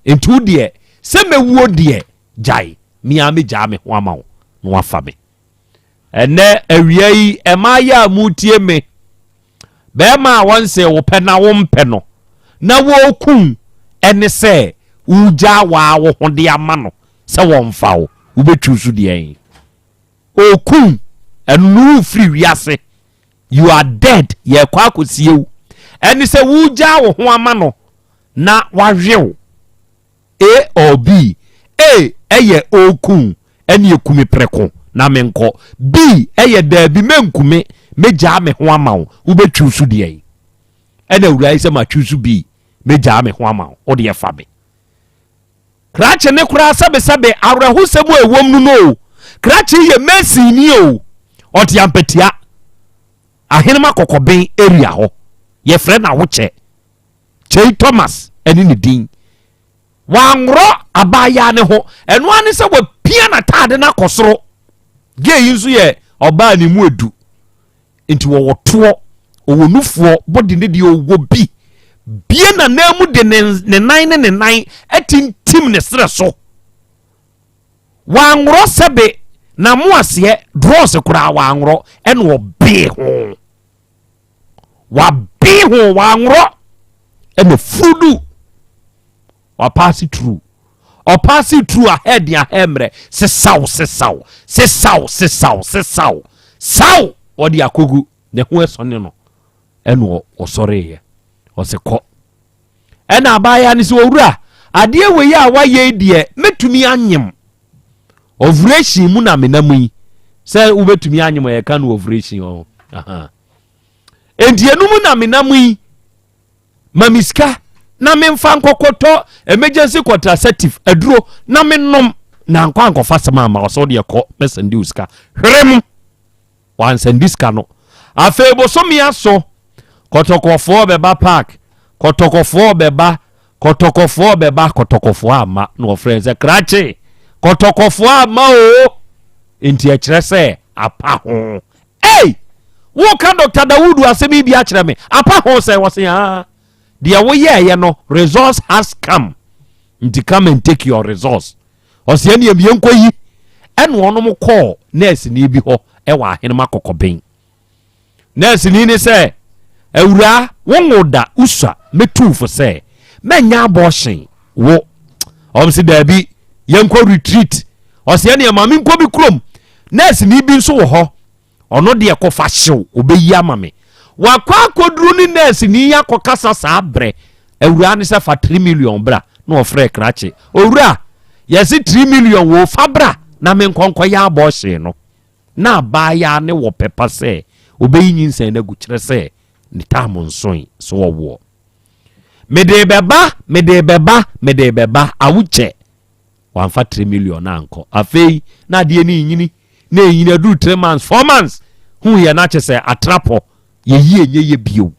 enti wo deɛ sɛ mewuo deɛ gyae mia me gyaa me ho ama wo na wafa me ɛnɛ awia yi ɛma yɛ a mutie me bɛɛma a wɔnsɛ wo pɛ na wo mpɛ no na wɔkum ɛne sɛ wogyaa waa wo ho de ama no sɛ wɔmfa wo wobɛtwiw so deɛ okum ɛno firi wiase you are dead ye kwa akosiew eni se wugya wo ho ama no na wahwew A or B eye okun eni ekumi preko na menko B eye da bi menkume megya me ho ama wo wobetwiw so de yi ena wurai se ma twiw so B megya me ho ama wo o de fa be krache ne kura sebe awreho semu ewom nu no krache ye mercy ni o oti ampetia ahenema kɔkɔben area ho ye frɛ na wokyɛ Chei Thomas ɛne ne din wanro abaya ne ho ɛno ane sɛ wapia na tade na kɔsoro ge yi nso yɛ ɔbaa ne mu edu nti wɔwɔ toɔ ɔwɔ nufoɔ body ne deɛ ɔwɔ bi bie na namu de ne nan ne ne nan atintim ne srɛ so wanro sɛbe na mo aseɛ draws kura wanro ɛne ɔbee ho wabee ho wanro ɛne fudu wa pass through or pass it through a head ya hemre se saw or the akugu the west on no and or sorry or se co and abaya is ora adeɛ we ya wa ye deɛ metumi anyem ovration mu na menamui sɛ wobetumi anyem ye kan ovration o aha entie no mu na menamui mamiska na memfa nkokoto emergency contraceptive aduro na menom na nkwa nkofa sema ma so de kɔ mesendi uska hwerem wan sendi ska no afebo so mi aso kotokofo beba park kotokofo beba kotokofo ama no friends e krache kotokofo ama o enti a kire se apa ho hey wo ka Dr. Dawudu asemi bi a kire me apa ho se wo se ah dia wo ye no resource has come nti come and take your resource o se ne em yenkoyi en wono mo call nurse ni bi ho e wa ahenema kokoben nurse ni ne se awura wonwoda usa metu fo se menya abortion wo omsi dabi yenko retreat o se ne ma me nko bi krom nurse ni bi nso wo ho ono de ekofa hyew obeyi amame wakwa koduru ni nurse ni yakokasa saa bre awura ne se fa 3 million bra no ofre krache owura yesi 3 million wo fa bra na me nkonko ya abortion no na ba ya ne wo pepa se obeyi nyinsan na gukyere se ni tamo nson so wo mede beba awuche wanfa 3 million na anko afei na de ni nyini na nyina du 3 months 4 months hu ye na chese atrapo ye yi enye ye bio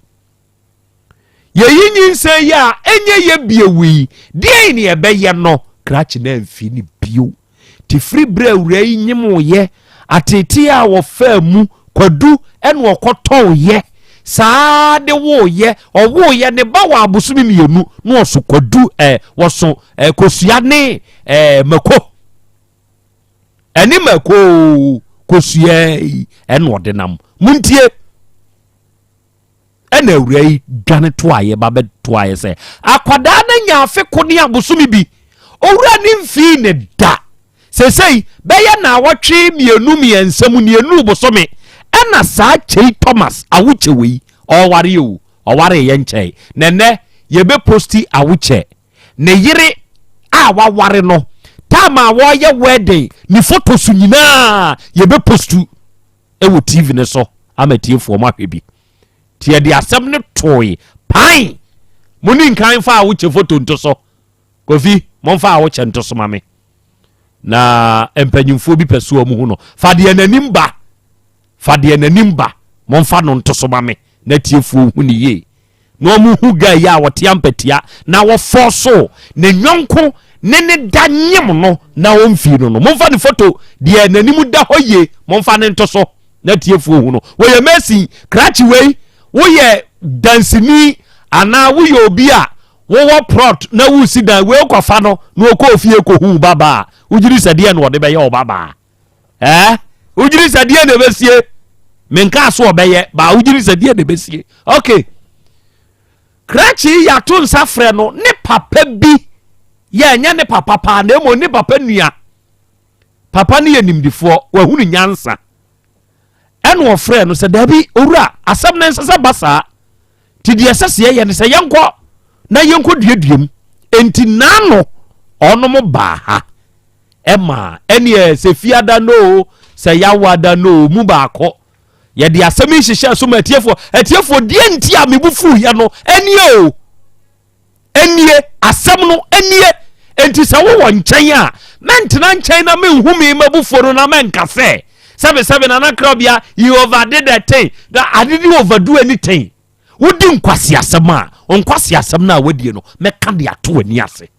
ye yi nyinsan ya enye ye bio wi de ni ebeye no krachi na mfi ni bio ti free bre awura yi nyim ye atete a wo fa mu kwadu ene okoton ye saa de wo ye ne ba wa abusumi mienu no so kwadu woso kosua ne mako eni mako kosua ene odenam muntie ene awura yi dwane to aye ba be to aye se akwada na nya afe ko ne abusumi bi owura ni mfi ne da sesei beye na awotwe mienu miensam ne enu bosome ena saa chei Thomas awuche wei oware yo oware ye nchei nene ye be posti awuche ne yire a waware no tama wo ye wedding ni photos nyina ye be postu ewo TV ne so amatiefo mo ahwebi tie de asem ne toy pai muni nkan fa awuche photo nto so kofi mo fa awuche nto so mame na empanyimfo bi peso mu hu no fa de nanimba monfa no ntosoma me na tiefu hu ni ye no mu hu ga ya wote ampatia na wo forso ne nyonko ne danyem no na wo mfi no monfa ni photo de nanimu da hoye monfa ne ntoso na tiefu hu no wo ye mercy krachi wei wo ye dansini ana wo ye obi a wo prot na wo si dan we kwafa no na ko ofie ko hu baba ujiri sadie no de be ye o baba ujiri sadie ne besie menka so obeye ba ujiri sadie ne besie okay krachi ya to nsafre no ne papa bi ye nya ne papa pa na emo ne papa nua papa ne ye nimdifo wa hunu nyansa eno ofre no se dabi owura asem ne nsesa basa ti de esese ye ne se yenko na yenko duaduam enti nano ono ba ha ema ene se fiada no se yawada no mu ba akọ ye de asem hihye so atiefo die enti a mebufu ye no enie asem no enie enti se wo nkyɛn a mentena nkyɛn na menhumi mabufu no na menka se 77 na Krobea you overdid that thing that I didn't overdo anything wodi nkwasi asem a nkwasi asem na wadie no meka de ato ani ase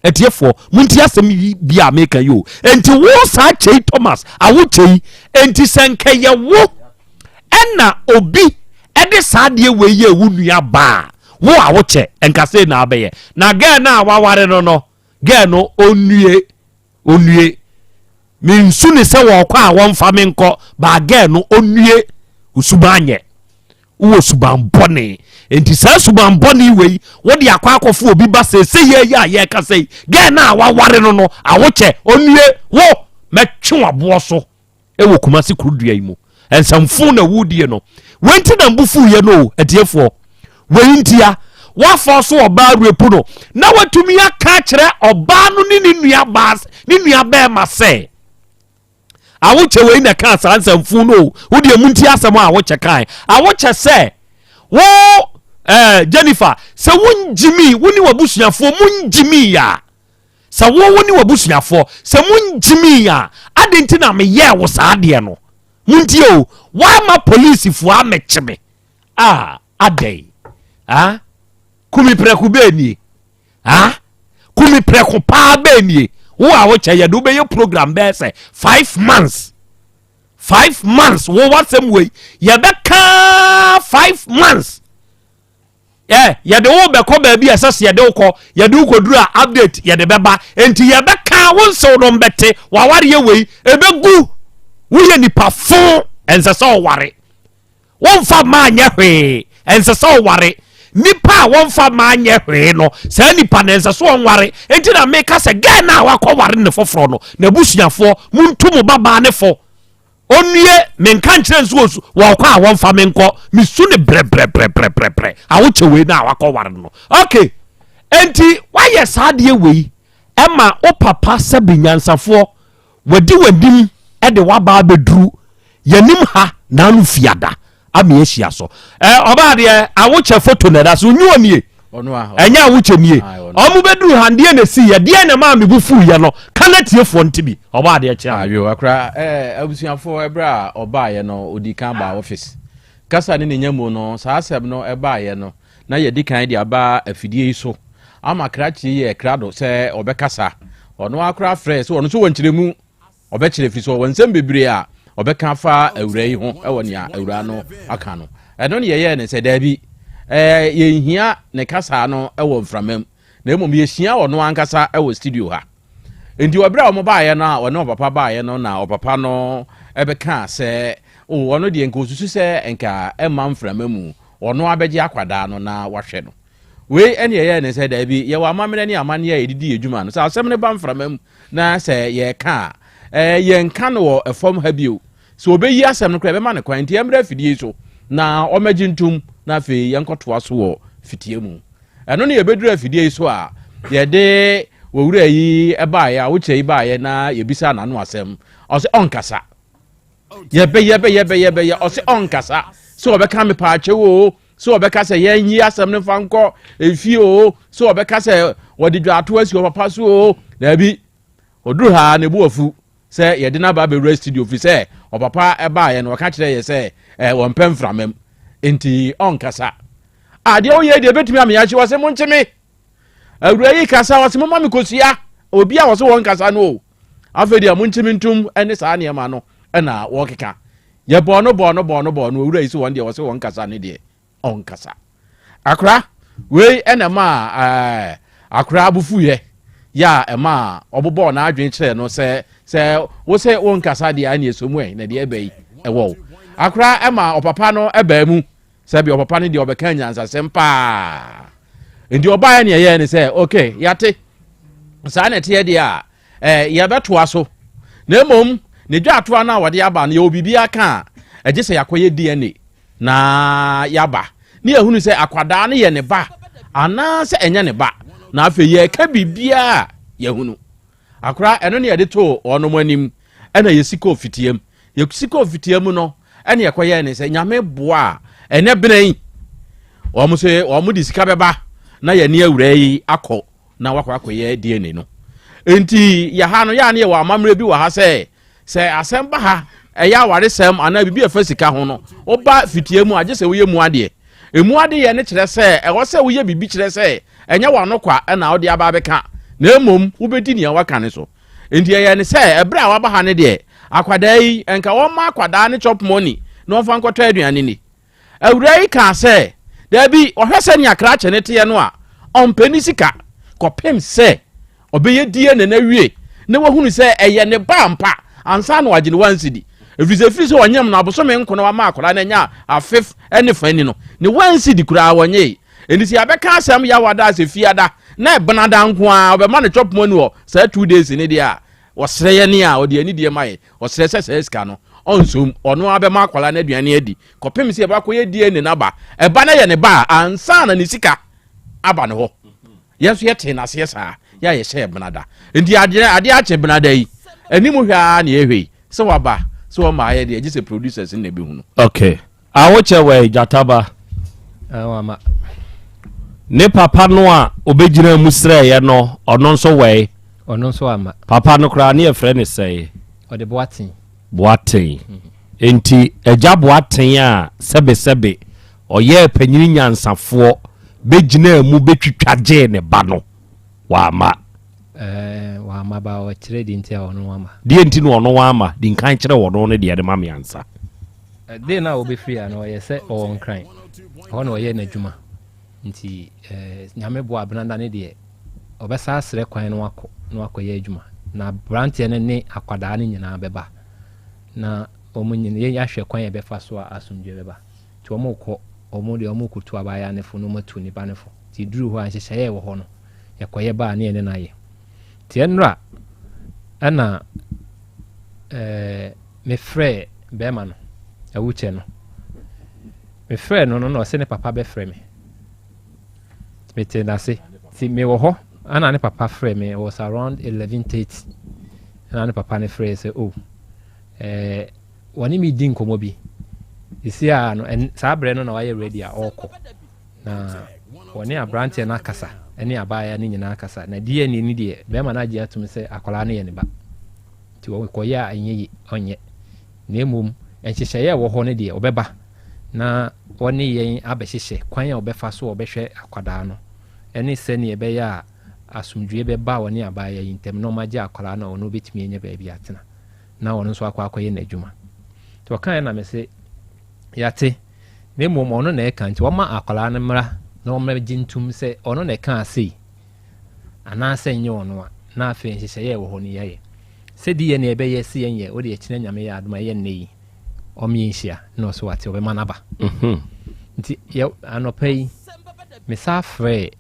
etiefo munti asem bi a meka yo enti wo sa chei Thomas awo chei enti senka ye wo ena obi ede sa de we ye wunua ba wo awo che enka se na abeye na ga na awaware no ga no onue minsu ne se wo kwa won fa menko ba ga no onue usubanye wo suban bone enti saa suban boni wei wo de akwa akofo obi ba se ye ya ye ka sei ge na wa ware no no awoche onue wo metwe wabo so e wo kumase kurudua yi mu ensamfu na wudie no wenti na mbufu ye no atiefo weintia wa forso oba repu no na watumi aka kire oba no ni nua bas ni nua be ma se awoche wei na ka sa ensamfu no wudie munti asem awoche kan awoche se wo Jennifer se wunjimi woni wabusuafo munjimi ya se wo woni wabusuafo se munjimi ya adenti na me ye wo saade no munti o wa ma police fu amecheme adai kumi preku beni kumi preku pa beni wo awocha ye do be your program be say 5 months wo wasem we ye be ka 5 months ye de wo be ko ba bi asase ye de wo ye de wo dura update ye de beba enti ye be ka won so do mbete wa ware ye we ebegu wo ye nipa fo ense so ware won fa ma nya hwe ense so ware nipa won fa ma nya hwe no sa nipa na ense so ware enti na me ka se ga na wa ko ware ne foforo no na busuafo muntum baba ne fo onye menka nkyere nso wo kwa won fa menko misu ne bre awoche we na wakọ ware no okay enti why saade we ema o papa sabinyansafo wadi wadim e de waba bedru yanim ha na anu fiada ami ehia so oba de awoche photo na da so nyu nie enya awoche nie omu bedru hande na si ye de na ma me bufu ye no kana tiefo ntibi oba de chia ayo akra abusuafo ebra oba ye no odikan ba office kasa ne nyamu no saa asem no eba ye no na ye dikan de aba afidie so ama krachi ye krado se obekasa ono akra fresh ono so wankyeremu obekire fi so wansem bebre a obeka fa awura yi ho ewoni a awura no aka no eno ne ye ne se dabi ye hia ne kasa no ewo mframam na emom ye hia ono ankasa ewo studio ha enti obra omo ba ye na ono papa ba ye no na opapa no ebeka se ono de enko susu se enka emma mframamu ono abeje akwada no na wahwe no we ene ye ne se dabi ye wa mamene ne amane ye didi edwuma no sa asem ne ba mframam na se ye ka ye nka no wo efom ha bio so obeyi asem no kra be ma ne kwan ti emra fidie so na omejintum na fe ye nkotoa so wo fitie mu eno ne ye bedura fidie so a ye de wowura yi eba ya wo chei ba ye na ye bisa na no asem o se onkasa yebe o se onkasa so obeka me pa achewo so obeka se ye nyi asem ne fanko efi o so obeka se wodi dwato asi o papa so o na bi oduru ha ne buafu se ye de na ba be studio fi se o papa eba ye no ka kire ye se won pem framem enti onkasa ade o ye de betumi am ya chi wase mo ncheme awura yi kasa wase mo mami kosia obi a wase won kasa no afedi am ncheme ntum ene sa ne ma no na wokeka ye bono owura yi so won de wase won kasa ne de onkasa akra we ena ma akra abufu ye ya ema obobo na adwen kire no se wo se won kasa de ani esomu na de ebe ewo akra ema opapa no eba mu se bi opapa ne de obeka nyansa sempa ndi oba ya ne ye ne se okay yate sa na te de a ye beto aso na mom ne dwato na wode aba na ye obibi aka eje se yakoye DNA na yaba ne ehunu se akwada ne ye ne ba ana se enya ne ba na afa ye ka bibia ye hunu akra eno ne ye de to ono manim ena ye sika ofitiem ye sika ofitiem no ena ye koye ne se nyame boa ene bren omo di sika beba na ye ne awura yi akọ na wakwakoye DNA no enti ya ha no ya ne ye wa amamre bi wa ha se asem ba ha eya ware sem ana bibi afasika ho no oba fitiemu age se woye mu ade emu ade ye ne kire se ewo se woye bibi kire se enya wano kwa na ode aba beka na emom ubedi ne waka ne so enti ye ne se ebra wa ba ha ne de akwada yi enka wo ma akwada ne chop money no fa nkoto aduane ni awura yi ka se da bi ohwese ne akra che ne te no a ompani sika kopem se obeye die ne na wie ne wo hunu se eye ne ba mpa ansa na wagene wansidi efiri so onyam na aboso me nkono wa ma akora na nya afif ene fani no ne wansi di kura wonye enisi abeka asem ya wada asefiada na ebenada nko a obema ne chop money wo say 2 days ni dia osere ye ne a odi ani die mai osere se ska no onsum ono abema akwala na aduane adi kopem se eba koye die ne naba eba na ye ne ba ansa na ne sika aba ne ho yeso ye te na se sa ya ye hye benada ndi ade ache benada yi animu hwa na ehwe se waba se wo ma ye de agise producers na be hunu. Okay, awoche we jataba awama ne papa no a obegyina musre ye no ono nso we ono nso ama papa no kra na ye frɛ ne sɛ ode boaten enti agya boaten a sebe ɔyɛ panyini nyansafoɔ begyina mu betwitwaje ne ba no wama ba o kyerɛ di ntia ono wama di enti no ono wama di nkan kyerɛ wono ne de ma me ansa de na obefri a no yɛ sɛ o nkran ono ɔyɛ n'adwuma nti nyame bo abnanda ne de obesa asre kwan no akɔ yɛ adwuma na brantie ne akwadaa ne nyinaa bɛba na omunyin ye yahwe kwan ye befa so asumdwe beba ti omukɔ omudi omukutu abaya ne fo no matu ni banefo ti duru ho anhyehyɛ ye wo ho no yakoye ba ne ne naye ti enra ana me frɛ bema no awuche no me frɛ no se ne papa be frɛ me mete na se ti me wo ho ana ne papa frɛ me was around 11:30 ana ne papa ne frɛ se oh wani mi din komo bi isi a no saa bre no na waye ready a ɔkɔ na wani abrante na kasa ɛne abaya ne nyina kasa na die ni die be ma na agye atum sɛ akola ne ye ne ba ti wo kɔ ya anyi onye na emum enhyehyɛ ye wo ho ne die obɛba na wani yen abɛhyehyɛ kwan a obɛfa so obɛhwɛ akwada no ɛne sɛ ne ɛbɛya a asumdwe bɛba wani abaya yintem no magye akola na ono betumi enye ba bi atena na ono nso akwakoye na adwuma to kan na me se yate ne mo ono na e kan ti wo ma akola na mra na wo mra gintum se ono na e kan sei ana se nye ono a na afa nhyehyɛ ye wo ho ne ye se di ye na ebe ye se ye o de ekine nyame ya adoma ye nei o mi nhia na so wate o be manaba nti ye anopai me sa frɛ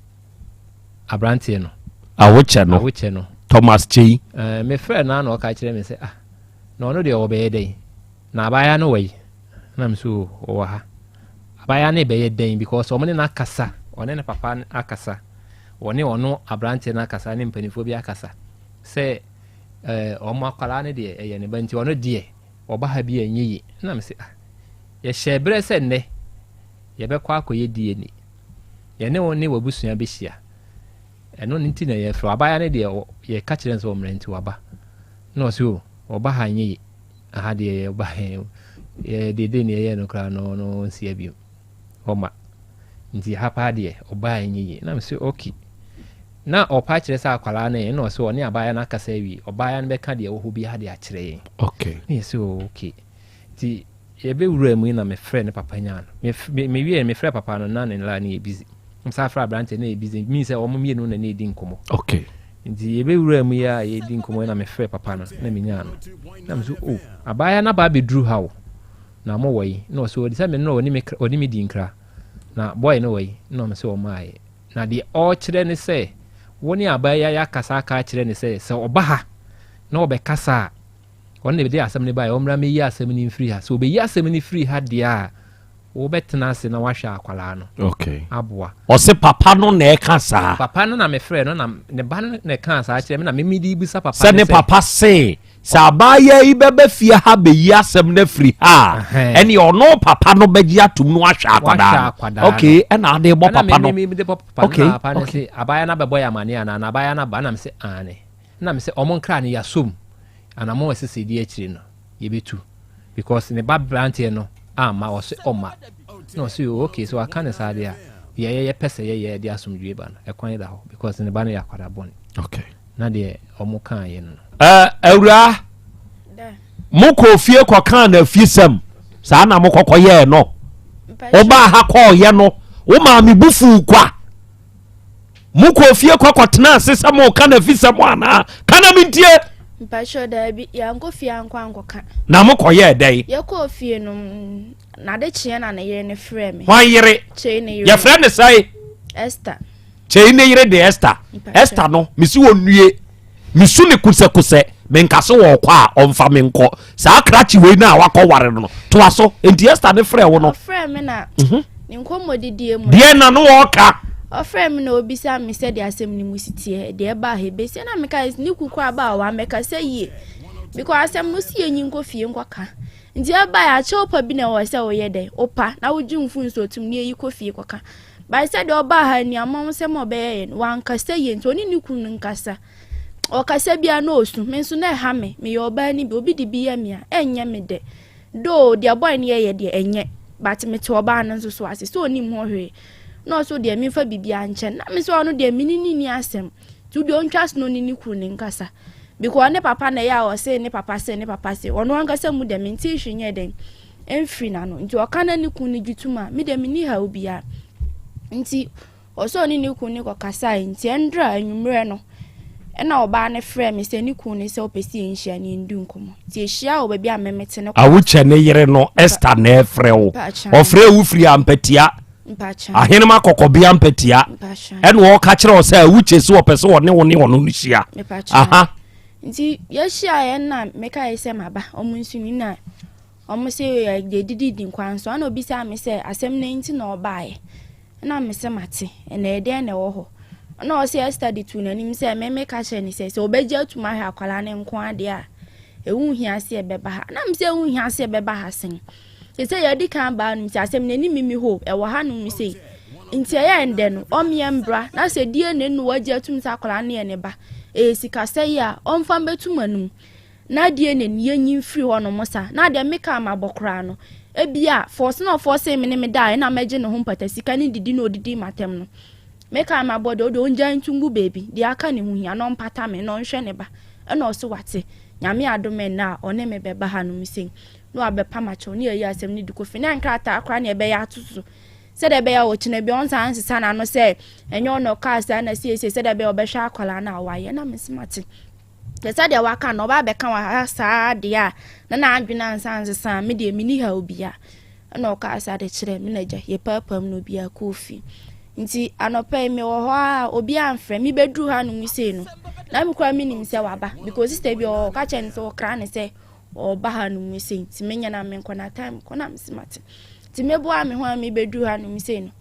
abrante no awoche no Thomas Chei me frɛ na o ka kyerɛ me se na ono de obeye den na abaya no wei na mso o ha abaya na ebeye den because omne na akasa one ne papa akasa one ono abrante na akasa ne mpanifo bi akasa se omo akwala ne de eye ne banti ono de oba ha bi anyi na mse ye hyebre se ne ye be kwa akoye die ni ye ne woni wabusua be hia eno nti na ye fro abaya ne de ye ka kire nso omre nti waba no so oba ha nyi aha de oba he de ne ye no kra no nsia bi homa nti hapa de oba nyi na mse okay na opa kire sa akwala na ye no so oni abaya na kasa wi obaya no be ka de wo ho bi ha de a kire okay ni so okay ti ye be wura mu na me frɛ ne papa nya no me wie me frɛ papa no na ne la na e busy msa fra branche na e busy mi se o mo mienu na na e di nkomo okay nti ebe wura mu ya ye di nkomo na me frɛ papa no na me nya no na me so oh abaya na ba be dru hawo na mo wai no so di se me no oni me di nkra na boy no wai no me se o mai na di o kire ne se woni abaya ya kasa ka kire ne se oba ha na obe kasa on ne be asem ne ba o mra me yi asem ni free ha so obe yi asem ni free ha dia wo betena se na wahwa akwala no okay aboa o se papa no na e ka sa papa no na me frɛ no na ne ba no na ka sa kire me na me di bisa papa se ne papa se abaya yi bebe fie ha be yi asem na free ha eni ono papa no be gi atum no ahwa akwada okay e na ade bo papa no okay papa no se abaya na be boy amane ana na abaya na ba na me se ane na me se omo nkra ne yasom ana mo sese di akire no ye betu because ne ba brantie no ma o se oma no so okay so aka ne sa dia ye pese ye dia asomdwe ba no e kwan da ho because ne ba no yakwada bon okay na de omo kan ye no awura moko fie kwa kan na fiesam saa na moko ye no oba ha ko ye no wo ma me bufu kwa moko fie kwa tena sesam o kan na fiesam ana kana mintie mpasho da bi yanko fie anko ankoka na mo koye dey yako fie no na de chie na yere ne frɛ me wan yere chie ne yere ya frɛ ne sai Esther chie ne yere de Esther no misi wonue misu ne kusakuse menkase wo kwa onfa menko saa krachi we na wakɔ ware no to aso enti Esther ne frɛ wo no frɛ me na ne nkomodidie mu die na no woka ofrɛ me na obisa me sɛ de asɛm ni musitie de ba he be se na me ka ni kuku aba wa me ka sɛ yie because asɛm no sie nyi nko fie nkwaka nti aba ya che opa bi na wo sɛ wo ye de opa na wo dwumfu nso tum ne yi ko fie kwaka ba sɛ de oba ha ni amon sɛ mo be ye wan ka sɛ ye nti oni ni kunu nkasa o ka sɛ bia na osu me nso na ha me ye oba ni bi obi di bi ya me a enye me de do de boy ne ye de enye but me to oba no nso so ase so oni mo hwe no so de me fa bibia nchen na me so no de minini ni asem tu de ontwas no ni ku ni nkasa because ne papa na ya o se ne papa se ono ankasa mu de me nti hwenye den emfri na no nti o kana ni ku ni gituma me de me ni ha obia nti o so ni ku ni ko kasa nti endra anwumre no na oba ne frɛ me se ni ku ni se opesi enhia ni ndu nkomo ti ehia o ba bia memete ne awu che ne yere no Esther na frɛ wo o frɛ wu firi ampatia ahenema kokobia mpatia ene wo ka kire o se awuche so opese wo ne wo ne wono nhia aha nti yehia ye na meka ise maba omunsuni na omse ye dididi nkwanso ana obi sa me se asem na nti na obae na me se mate ene ede na wo ho na o se study tu na nim se me ka kire ni se obegya tuma ha akwala ne nko ade a ewu hia se beba ha na me se ewu hia se beba ha sen se ya di kan ba no asem na ni mimi ho e wo ha no mi se nti ya ende no o me mbra na se die ne no wagya tum sa akwala ne ne ba e sika se ya o mfa betum anum na die ne ne yanyi mfiri ho no mosa na de me ka ma bokra no e bia force na force me ne me da na meje ne ho mpata sika ne didi na odidi matem no me ka ma bodo do onja ntumbu baby de aka ne hu hia no mpata me no nhwe ne ba e na o se wate nyame adome na o ne me beba ha no mi se no abepa macho ne ayi asem ne diko fi na nkrata akra ne be ya atuso se de be ya wo chine bi on san sisa na no se enye ono ka sa na se se de be obehwa akwala na awaye na mesimate te se de waka no ba be ka wa sa de a na adwena san sisa me de mini ha obia na o ka sa de kire me na gya ye papam no obia kofi nti anopa me wo ho a obia amfre me bedru ha no mi se no na me kwa minim se waba because sister bi o ka chen so kra ne se o ba ha no mi se nti menya na me nkona time kona mesimate ti mebo a me ho a me bedu ha no mi se no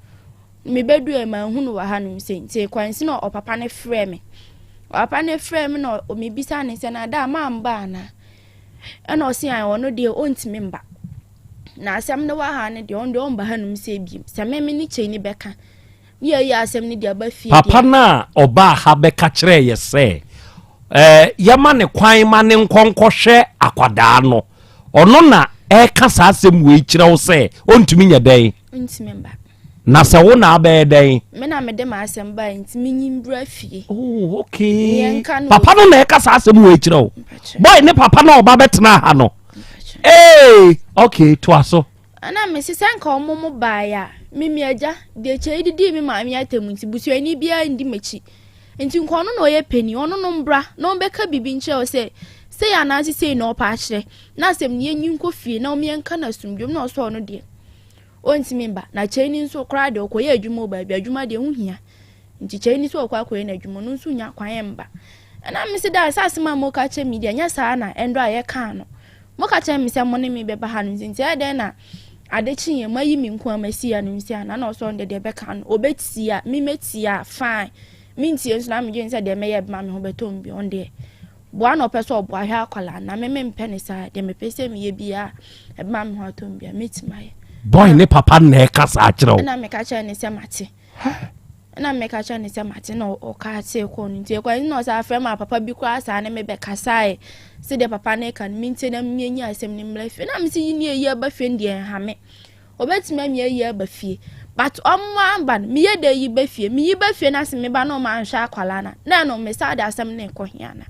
me bedu e ma hu no wa ha no mi se nti kwansi no o papa ne frɛ me o papa ne frɛ me no o me bisa ne se na da ma mba na e na o se an wono de o ntimi mba na asɛm ne wa ha ne de on de on ba ha no mi se bi se me ni che ni beka ye asɛm ne de aba fie papa na oba ha beka kire ye se yama ne kwan ma ne nkonkɔhwɛ akwadaa no ono na ka saa asɛm we kire wo se ontumi nya dan ntimi mba na se wo na aba dan me na me de ma asɛm ba ntimi nyimbra fie oh okay papa no na ka saa asɛm we kire wo boy ne papa na oba betena ha no okay to aso ana me sisanka omomo ba ya mimi aja de che didi mi ma mi atemu nti busuani bia ndi machi nti nkono no ye peni ono no mbra no beka bibi nche o se ya na se no pa ahire na asem ne nyi nkofie na o me nka na sumdwom na o so no de o ntimi mba na cheni nso kra de okoye adwuma ba bia adwuma de hu hia nti cheni so okwa akoye na adwuma no nso nya kwan mba na me se da asasema mo ka che media nya saa na endo aye ka no mo ka che me se mo ne me beba ha no nti ade na adechi ye mayi mi nko amasi ya no nsi ana na so nde de beka no obetia mi metia fine mi ntie nso na me gen se de me ye ma me ho betom bi onde bo ana opeso obo ahwa akwala na me mpe ne sa de me pese me ye bia e ma me ho atom bia metima ye boy ne papa na e kasa akiro na me ka cha ne se mate na me ka cha ne se mate na o ka te ko no ntie kwa no sa afre ma papa bi kwa sa na me be kasa e se de papa ne kan mi ntie na me nya asem ne mlafe na me se yi ne ye ba fe ndie ha me obetima me ye ba fie but omwa ban me ye de yi ba fie me yi ba fie na se me ba no ma nhwa akwala na no me sa de asem ne ko hia na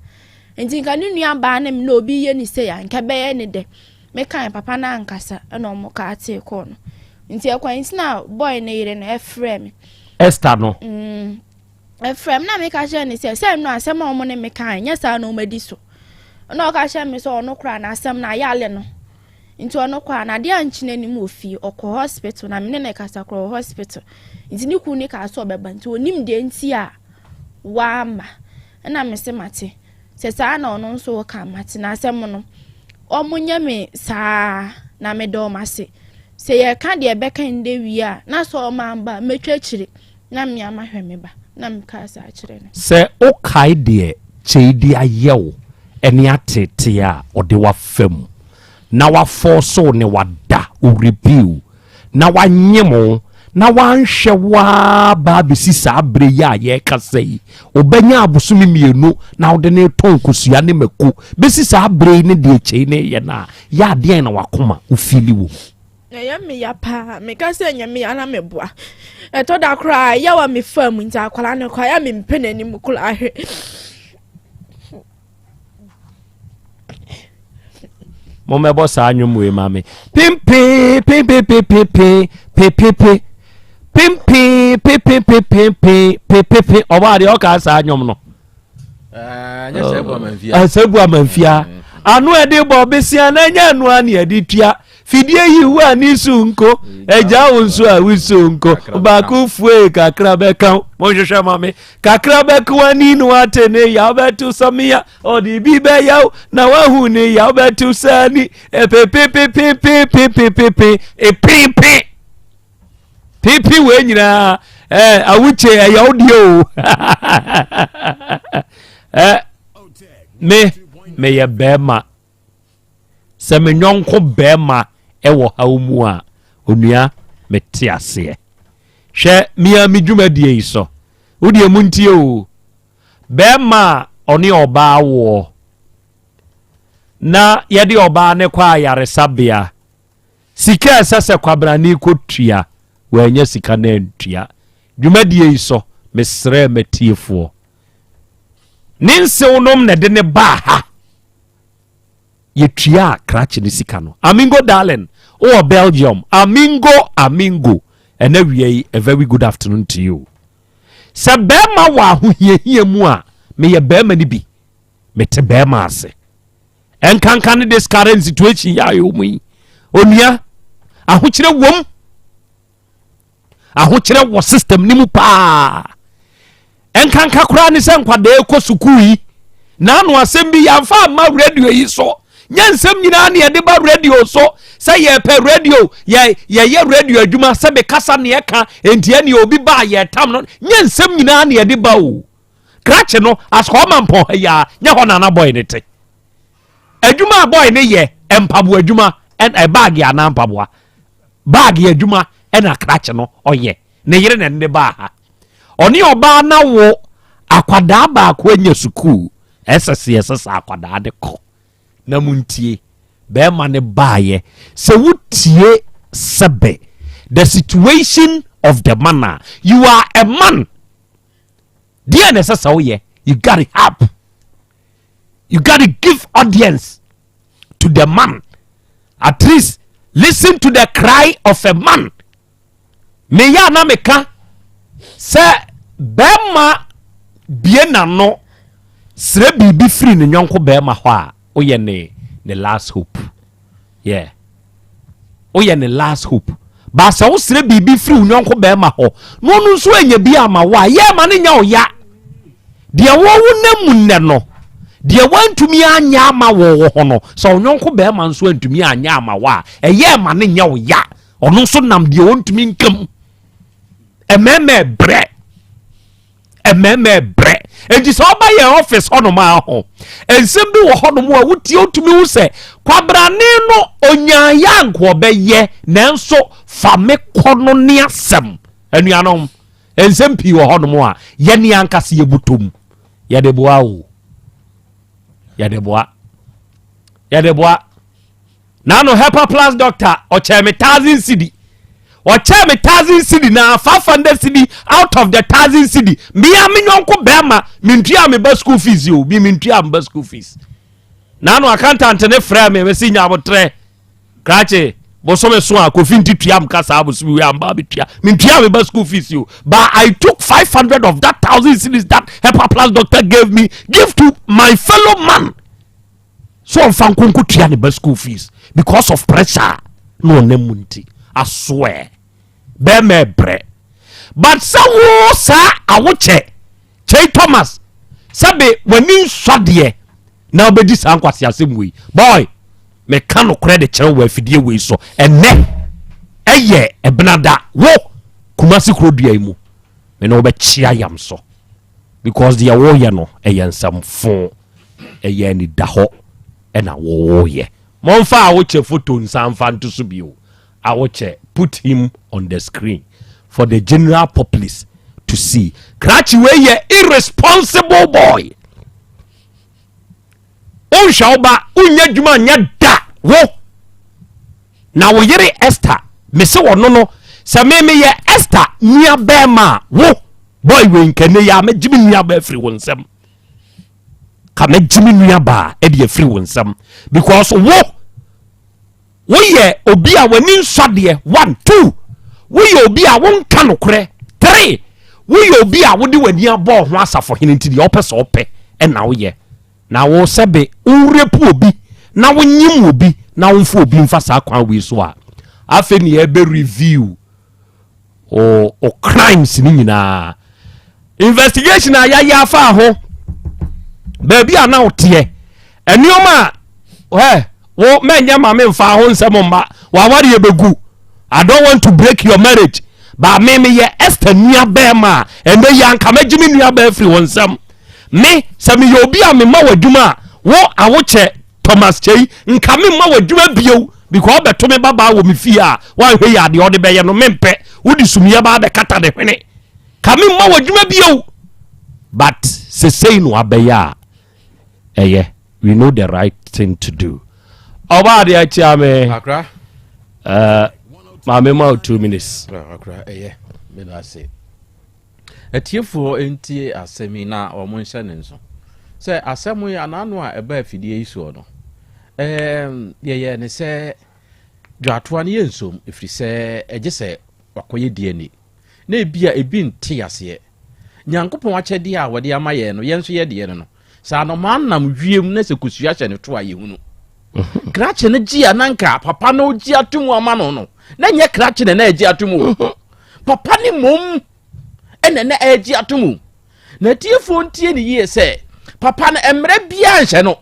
nti kan ni nua ba na me no obi ye ni se ya nka be ye ni de me kan papa na nkasa na omo ka ate ko no nti ekwansi na boy na yire na efrem me Esther no efrem na me ka je ni se no asem omo ne me kan nya sa no madi so no ka hye me so ono kra na asem na yale no nti ono kwa na de anchine ni mu ofi okọ hospital na me ne kasa kro hospital nti ni ku ni ka so beba nti onim de nti a wa ma na me se mate se sa na ono nso ka mate na asem no omunye me sa na me do mase se ye ka de be kan de wi a na so mamba metwa chire na me ama hweme ba na me ka sa chire no se o kai de cheidi ayew eni atete a ode wa fam na wa forso ne wada o review na wa nyemo na wa nhwe wa ba besi sa abre ya ye kasai obanya abosumi mienu na ode ne ton kosua ne maku besi sa abre ne de chei ne ye na ya de na wakoma o fili wo ya me ya pa me ka se nya me ya na me boa to da kra ya wa me fam nti akwala ne kwa ya me mpene ni mu kula ahwe Momebo sa anyum we mame pimpi pimpi pimpi pimpi pimpi pimpi pimpi oba de o ka sa anyum no nya sebu amanfia anu e de bo besia na nya anu ani e de tua fidie yi hu ani sunko eja wonso a wisunko ba ku fue kakra be kan mo hwehwe mame kakra be kwani no atene ya betu samia odi bi be yaw na wahu ni ya betu sani pipi we nyina awuche ya audio me ye bema se me nyonko bema ewo hawmu a onua mete ase hwe mia medwumadie iso wodi muntie o bema oni oba wo na yede oba ne kwa yaresabia sika sase kwabrani kotua wanya sika na ntua dwumadie iso mesre metiefo ninse wonom ne de ne ba ha yetua krache ne sika no Amingo darling o Belgium Amingo and a very good afternoon to you se bema wa hohiahia mu a me ye bema ni bi mete bema ase enkankan this current situation ya yo mu onua ahokyere wo system ni mu pa enkanka kura ni se nkwade ko sukui na anu asem bi ya fa ma radio yi so nyansem nyina na ye de ba radio so say ye pe radio ye radio adwuma se be kasa ne ka entia ne obi ba ye tam no nyansem nyina na ye de ba o krache no asko mampo ya nya ho na boy ne te adwuma boy ne ye empabo adwuma en e bag ya na mpaboa bag ya adwuma en akrache no oye ne yire ne ba ha oni oba na wo akwada ba ko anya suku SSS akwada de ko na muntie be ma ne baaye se wutie sebe the situation of the man you are a man dear necessary you got to help you got to give audience to the man at least listen to the cry of a man me ya na meka se be ma biena no sre bibi free ne nyonko be ma ho a oye ne the last hope yeah oye ne last hope ba sa wo sre bibi free nyonko be ma ho no no so anya bi ama wa ye ma ne nya oya de wo wo ne no de wantumi anya ama wo ho no so nyonko be ma nso antumi anya ama wa ye ma ne nya oya ono so nam de wantumi nkam ememe bre enti so ba ye office hono ma ho ensem bi wo hono mo a wuti otumi wu se kwabrane no onyaya nko obeye nanso fa me kono ne asem anuanom ensem pi wo hono mo a ye ne ankase ye butom ye de boa o ye de boa na no Hepa Plus doctor o cheme 1000 cedi o cheme 1000 cedi na 500 cedi out of the 1000 cedi mi nyonko bema mintua me ba school fees yo bi mintua me ba school fees na no accountant ne frɛ me si nya botre krache bo so me so a ko finti tuam kasa abosu wi amba betua mintua me ba school fees yo but I took 500 of that 1000 cedis that Hepa Plus doctor gave me give to my fellow man so mfa nkonko tua ne ba school fees because of pressure no namunti I swear be me bre but so wo sa awoche Chey Thomas sabe wani swade na obedi sa nkwase asem we boy me kan no credit chere we afidie we so enne eye ebnada wo kumasi krodua imu me no be chia yam so because the wo ye no eye nsamfo eye ni da ho na wo ye monfa awoche photo nsamfa ntuso bio awoche put him on the screen for the general populace to see. Krachi we ye irresponsible boy. Shauba unye juma nya da wo. Na wo yere Esther me se wono no se me ye Esther nia bema wo boy we nkene ya me jimi nia ba free wonsam. Ka me jimi nia ba e de free wonsam because wo ye obi a wani nsade 1 2 wo ye obi a won ka no kre 3 we obi a wodi wani abo ho asafo hene ntidi opese ope na wo ye na wo sebe unrepu obi na wo nyim obi na wo mfa obi mfa sa kwan we so a afi ne ebe review o crimes ni nyina investigation ya afa ho baby ana ote enioma wo menya ma me mfa ho nsem mma wa wari ebegu I don't want to break your marriage. Ba me ye Esther nia bema ende yanka magimi nia be free wonsam me se me obi a me ma wadwuma wo awoche Thomas Chey nka me ma wadwuma bio because beto me baba wo me fie a wan hwe ya de ode be ye no mempe wodi sumia ba be kata de hwene ka me ma wadwuma bio but se say no abeya we know the right thing to do oba de a chia me akra Mame ma 2 minutes. Akra me na say. Etiefo enti asemi na omo nhyɛ ne nso. Sɛ asɛm ya na ano a ɛba afidie iso no. Ye ne sɛ dwatoa ne yensom efiri sɛ ɛgye sɛ wakoye DNA. Na ebia ebi nte aseɛ. Nyankopɔn akyɛde a wɔde ama yɛ no yenso yɛ de no. Sa no man nam wiem na sɛ kusua hyɛ ne to a yehunu. Krache ne gia nanka papa no gia tumu ama no. Na nye krache ne na agi atomu papa ni mom ene na agi atomu na tiefo ntie ne yie se papa na emre bia nhye no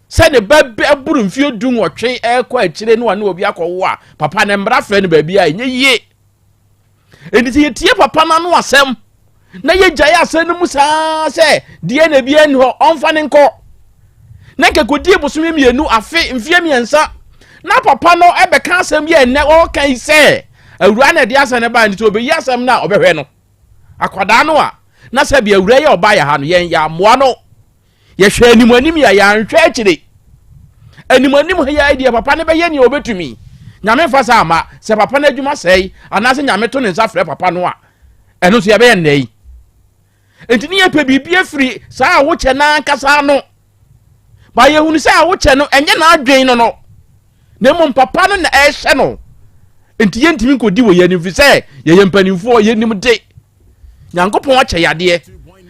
se ne babbe aburu mfie du nwotwe ekwa akire ne wane obi akọwo a papa na emra frɛ ne ba bia enye yie eni tie papa na no asɛm na ye gyae asɛm no musa se die na bia ni ho onfa ne nkɔ na kekodi bosome mienu afe mfie miensa na papa no ebe kan asem ye ne o kan se awura na de asem ne ba nti obeyi asem na obehwe no akwada no a na se bia awura ye oba ya ha no yen ya moa no ye hwe animanim ya nhwe akire animanim ya idea papa ne be ye ne obetumi nyame fa sa ama se papa na adwuma sei ana se nyame to ne nsa frɛ papa no a eno so ye be ye nei enti ne ye pe bibia firi saa wo che na nkasa no ba ye hunu se a wo che no enye na adwen no Nemo papa no na ehye no enti yentimi kodi wo yani fi se ye yempanimfo ye nim de Nyankopon ache yade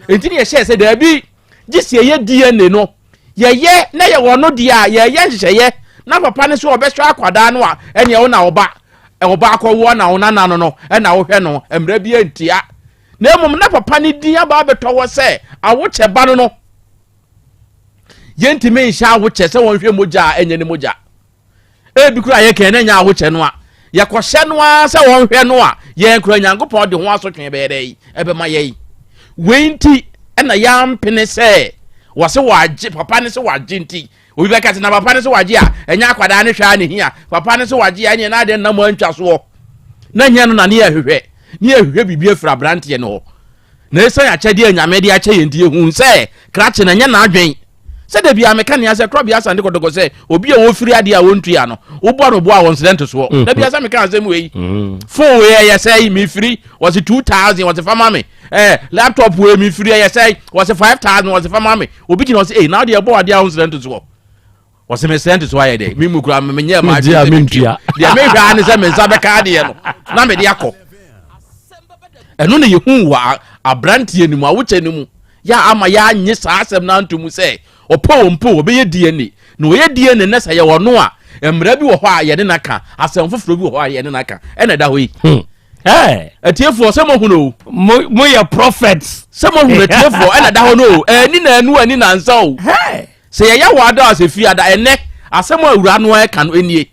enti ne ye hye se da bi gisie ye DNA no ye na ye wono dia ye nhye na papa ne so obehwe akwada no a ene wo na oba akọwo na wo na no na wo hwe no emra bi entia nemo na papa ne dia ba betowo se awoche ba no yentimi nhye awoche se won hwe moja enye ne moja bikura ye ken na nya awoche no a ye kohye no a se won hwe no a ye nkura Nyankopon de ho asotwe be dai ebe ma ye wenti na ya mpene se wose waje papa ne se waje nti obi be ka na papa ne se waje a enya akwada ne hwa ne hia papa ne se waje anya na de na mo antwa so na nya no na ne ahwehwe bibie fra brante no na esa ya kyade anyame de akye yenti ehun se krache na nya na adwen se de bia meka ne ase Krobea Asante kodogo se obi a wo firi ade a wontu ya no wo bo no bo a wonsident so na bia se meka asem we phone we ya say me free was 2000 was fama me laptop we me free ya say was 5000 was fama me obi kino say now de bo ade a wonsident so was me sent so ya de me mukura me nya ma dia me ntua dia me hwa ne se me nsa be ka de no na me de akọ eno ne yehu wa abrante enimu a wo che nimu ya ama ya nye saa asem na ntumu se opo mpo obeye DNA na oye DNA na sa ye wono a emra bi wo ho a ye de naka asem foforo bi wo ho a ye de naka ena da ho yi atiefo se mo huno mo ye prophets se mo huno atiefo ena da ho no ani na anu ani na nsa o se ye ya wada ase fi ada ene asem awura no e ka no enie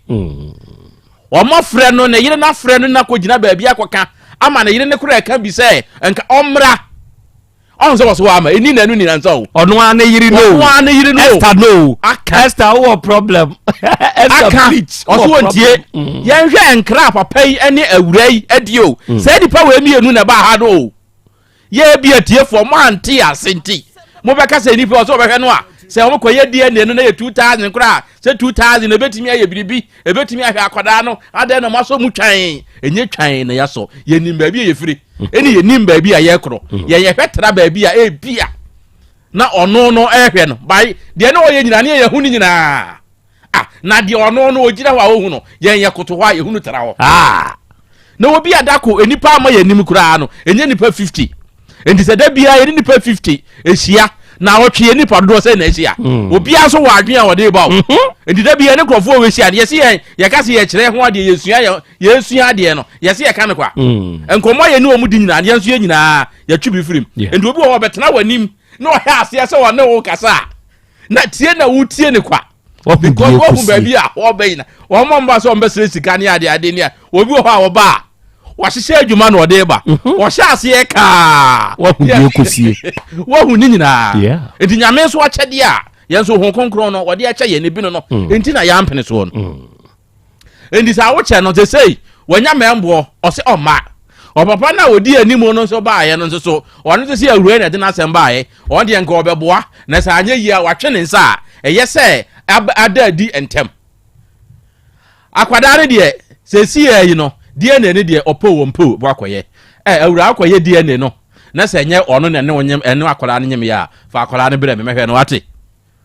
omo frɛ no na yire na frɛ no na ko gina ba bia akoka ama na yire ne kura ka bi se enka omra on se was wa ma eni na anu ni na nsa o ono an yiri no Esther no Esther wo problem Esther bleach oso wontie ye hwe enkra papa yi ene awura yi adio se di pa we mienu na ba ha do ye bi atiefo mo ante asenti mo be ka se ni pe oso be hwe no a se o mo koye DNA no na ye 2000 kra se 2000 ebetimi aye biribi ebetimi ahwe akoda no ade no maso mu twan enye twan na yaso ye nim ba bi ye firi eni ye nim ba bi a ye kro ye hwetra ba bi a e bia na ono no ehwe no bai de na oye nyina ne ye hu ni nyina na de ono no ogira wa ohu no ye koto hwa ye hu no tra ho na obi adako enipa ama ye nim kura no enye nipa 50 enti se da bia ye nipa 50 ehia na otwe nipa do se na ehia obi aso wa adwen a wode ba o enti da bia ne krofo we hia ye se ye ka se ye kire ho ade ye sua ade no ye se ye ka ne kwa enkomo ye ni omu di nyina ye nso ye nyina ye twi bi firim enti obi wo betena wanim na o ha ase se wo ne wo kasa na tie na wo tie ne kwa because wo hu ba bia wo bɛyina wo mo mba so mbe sere sika ne ade ne obi wo ha wo ba wa hyehyɛ adwuma na ɔde ba wo hye ase ye ka wo hu die kosie wo hu ni nyina enti nyame so akyɛde a yɛn so hu konkron no wɔde akyɛ yɛ ne bi no enti na yɛ ampene so no enti sa wo kyɛ no te sei wanya membo ɔse ɔma papa na odi animo no so ba ye no so ɔno te se awura na de na asɛm ba ye ɔn de nka ɔbɛboa na sa anya yi a watwe ne nsa a ɛyɛ sɛ ada di entem akwada ne de se si yi no DNA ne de opo wompo bo akoye awura akoye DNA no na sɛ nye ɔno ne wonyem ɛne akwada ne nyem ya fa akwada ne brɛ me mehwɛ no wate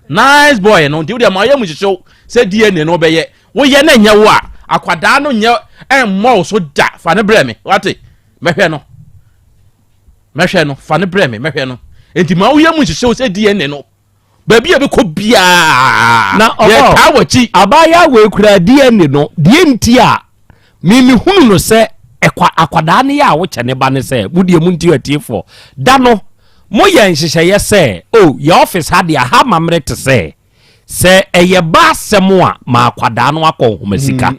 nice boy no de ma yɛ mu hyehyɛ sɛ DNA no bɛyɛ wo yɛ na nyɛ wo a akwada no nyɛ ɛmmɔ so da fa ne brɛ me wate mehwɛ no fa ne brɛ me mehwɛ no enti ma wo yɛ mu hyehyɛ sɛ DNA no baby be ko bia na ye ka wachi abaya we kura DNA no die nti a mimi hunu no se akwada ne ya wo kyene ba ne se budie mu nti atiefo da no mo ye nhyehyeye se oh your office had ya ha mamre te se eye ba semo a ma akwada no akọ homasika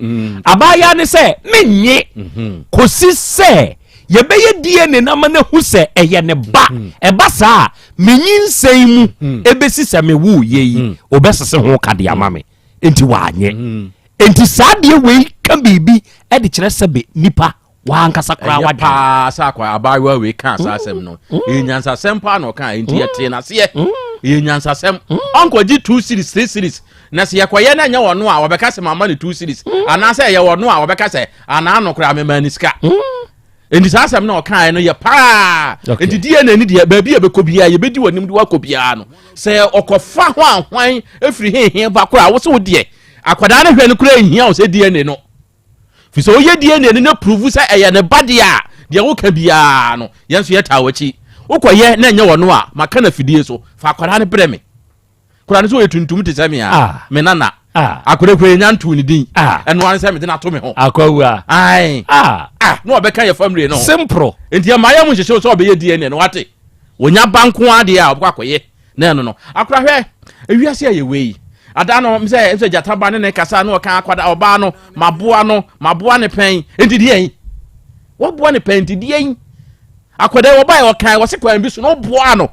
abaya ne se menye kosi se ye beye DNA na ma na hu se eye ne ba eba sa menyin sei mu ebesi se me wu ye yi obesese ho kade ama me enti wanye enti sadie we kan bibi e de kire se be nipa wa ankasa kra wa pa sa kwa abawa we kan sa asem no enyansa sempa no kan enti ye te na se enyansa sem onko gi 2 series 3 series na se yekoye na nya wono a obeka se mama ne 2 series ana se ye wono a obeka se ana no kra me maniska enti sa asem na okan no ye pa enti DNA ni de ba bia be kobia ye bedi wanim de wakobia no se okofa ho ahwan efiri hehe ba kra wo se wo de akwada na hwe no kra ehia wo se DNA no fi so ye DNA ni na prove se eye ne bade a de wo ka bia no yenso ye tawachi ukoye na nya wono a maka na fidie so fa akwada ne breme kura ne so ye tuntum te same a me nana akwada kwe nya ntu ni din eno an se me de na to me ho akwawa ai no obeka ye family no simple enti ya maya mu hyehyɛ so obeye DNA no wate wonya banko ade a obakwakoye na eno no akura hwe ewiase aye wei ada no mse jataba ne kasa no kan akwada oba no maboa ne pen enti die yin wo boa ne pen enti die yin akwada wo ba ye kan wo se kwan bi so no boa no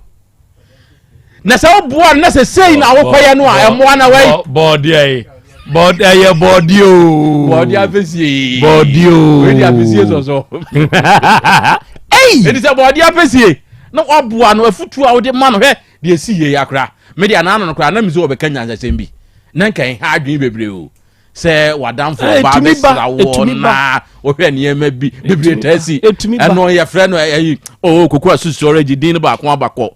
na se wo boa na se sei na wo koye no a emoa na wei body apesi body apesi so enti se body apesi no oboa no afutu a wo de ma no hwe de esi ye akra me de anano no kra na mi so obeka nyanza sembi na nkan ha adwen bebre o se wadamfo ba be sira wo na o hwe ne ma bi bebre tasi eno ye frɛ no kokoa susu already din ba ko abakɔ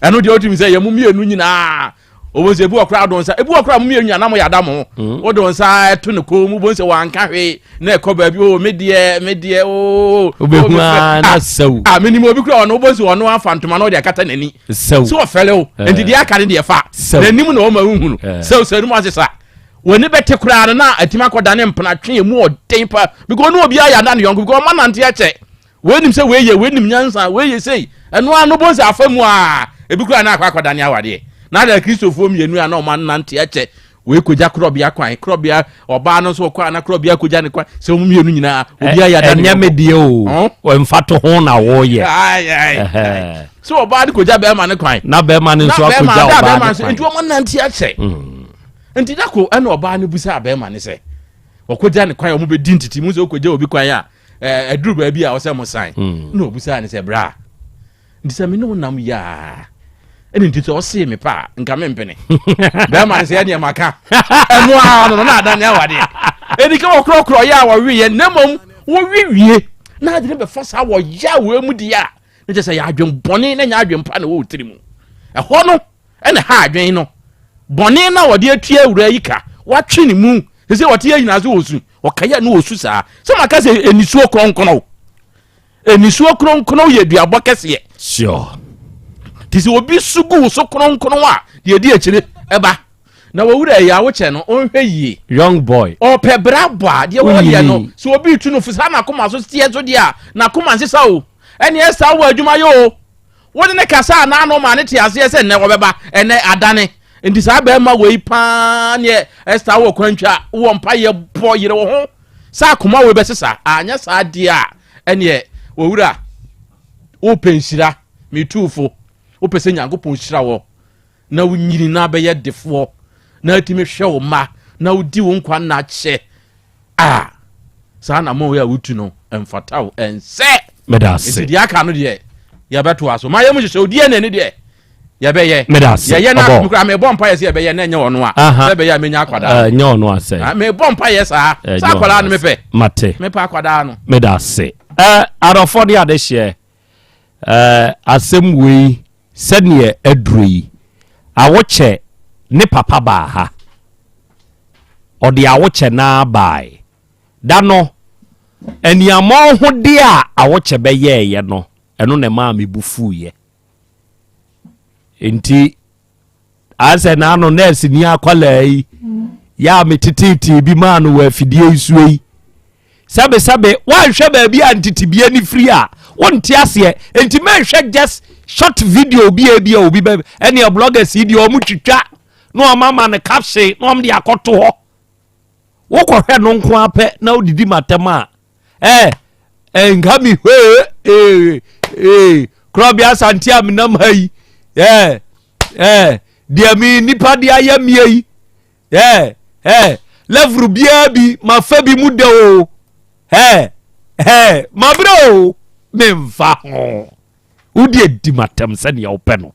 eno de otimi se ye mu mienu nyina obo se ebu okra don sa ebu okra mu enua na mo yada mo wo don sa to ne ko mu bo se wanka hwe na ekọ ba bi o medie o obehu na sew minimo obi kura ono bo se ono afantoma na o de akata nani sew so ofele o enti de aka ne de fa nanim na o ma hunhunu sew no asesa woni bete kura na atima koda ne mpena twen mu oden pa because no obi aya na ne yonko because manante ache wenim se wenim nyansa weye sei eno ano bo se afamu a ebi kura na akwakoda ne awade na da Kristofo mienu na o manante ache we koja Krobea kwan Krobea oba no so kwa na Krobea koja ne kwan se mu mienu nyina obi aya da enya medie o mfato ho na wo ye so oba de koja be ma ne kwan na be ma ne so koja oba ne enti o manante ache enti dako ena oba ne busa be ma ne se okoja ne kwan o mu be di ntiti mu se okoja obi kwan a eduru ba bi a o se mo sign na obusa ne se bra ndi se me no nam ya eni ntiti o se me pa nka me mpene be ma ne se ene maka enu a no na ada ne awade eni ka okrokro ya wo wiye nemom wo wiwie na ade be fa sa wo ya wo mu di a ne je se ya adwen bone na nya adwen pa na wo tiri mu ho no ene ha adwen no bone na wo de atua awura yi ka wa twe ne mu se wo te yina so osu o kaya na osu saa se maka se enisuo kronkono ye duabo kese sure tisi obi sugu so kronkono a de di akire eba na wawura ya wo che no onhwe yi young boy o pebra boa de wo ye no so obi tu no fusa na koma so tie so dia na koma nsesa o ene esa wo adwuma yo wo de ne kasa na no ma ne tie ase se ne wo beba ene adane ndi sa be ma wei pa ne esta wo kwantwa wo mpa ye bo yire wo ho sa koma we be sesa anya sa dia ene wowura wo pensira mitufo wo pese nyankopon hira wo na wo nyiri na be ye defo na atimi hwe wo ma na wo di wo nkwa na che sa na mo we a wutu no emfata wo ense medase ndi aka no de ya beto aso ma ye mu hye odi ene ne de ya be ye medase ye na kura me bompa ye se ye be ye na enye wono a se be ye amenya akwada enye wono ase me bompa ye sa akwada no me pe mate me pa akwada no medase arofo de ade hye asem wei sene adrui awoche ne papa ba ha odi awoche na bai da no eniamo ho de a awoche be ye no eno ne ma me bufu ye enti ase na no nurse ni akwalai ya metititi bi ma no wa fidie isuei sabe wan hwe ba bi antitibie ni free a wonti ase enti men hwe just short video bi obi be ene bloggers idi o mu twitwa no mama ne caption no am de akoto ho wo ko hwe no nko ape na odidi matema ngami Krobea Asante aminam hai dia mi nipa dia ayami yi levru bia bi mafa bi mu de o mabro memfa ho udi edimatem se ne ope no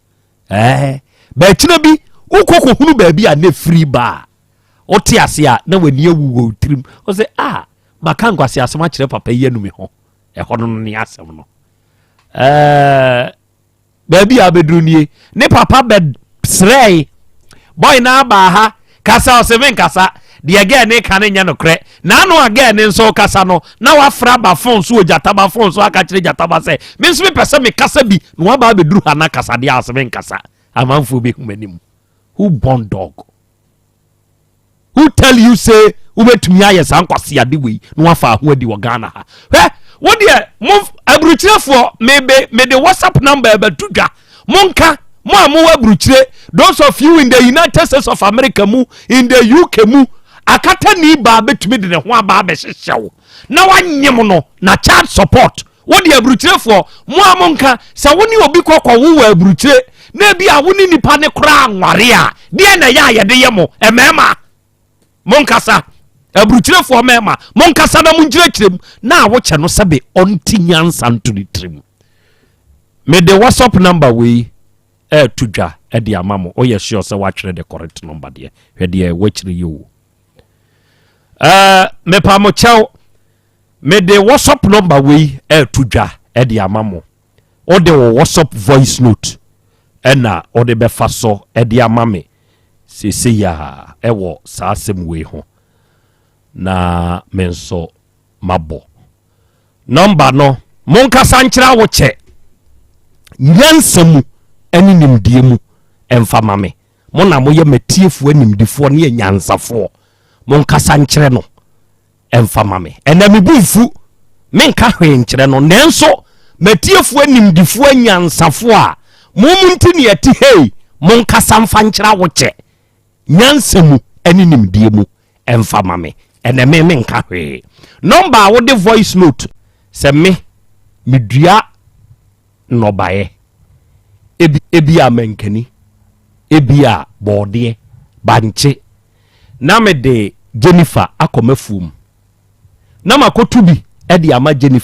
ba kina bi ukoko hunu ba bi a na free ba oti ase a na wani awuwo trim o se baka nkwase asema kire papa yenu me ho ho no ne asem no baby abedrunie ne papa bed srei boy na ba ha kasa o seven kasa de again ne kan nya no kre na no again ne so kasa no na wa fra ba phone so ojataba phone so aka kire jataba se me nso me pese me kasa bi no wa ba abedru ha na kasa de seven kasa amanfo be humanim who born dog who tell you say ubetumi aye san kwase ade we no wa fa ho adi wo Ghana ha what there move abruchire for me the WhatsApp number betuga monka mo amu abruchire those of you in the United States of America mu in the UK mu akata ni ba betumi de ho aba be hyehyɛw na wanyem no na child support what there abruchire for mo amonka se woni obi kokko wo wa abruchire na bi a woni nipa ne kora anware a de na ya ye de yemo emema monkasa abruchirefo mema monkasa na munjirechirem na awoche no sebe ontinyansa nturi trim me the WhatsApp number we tudwa e de amamo o ye sure say watchre the correct number de hwe de wachire you me pa mo chao me the WhatsApp number we tudwa e de amamo o de WhatsApp voice note na o de befa so e de amame sese ya ewo saa asɛm wei ho na menso mabɔ number no monkasa nkyerɛ wo kyɛ nyansamu ani nimdie mu emfa mame mo na moyɛ matiefoɔ animdifoɔ ne nyansafoɔ monkasa nkyerɛ no emfa mame ɛna mebufu menka hwee nkyerɛ no nanso matiefoɔ animdifoɔ nyansafoɔ a momunti ne ati hei monkasa mfa nkyerɛ wo kyɛ nyansamu ani nimdie mu emfa mame ɛna me menka hwee number wo de voice note sɛ me medua nnɔbaeɛ ebi a mankani ebi a bɔɔdeɛ bankye na me de Jennifer akɔmafuom na makoto bi ɛde ama Jennifer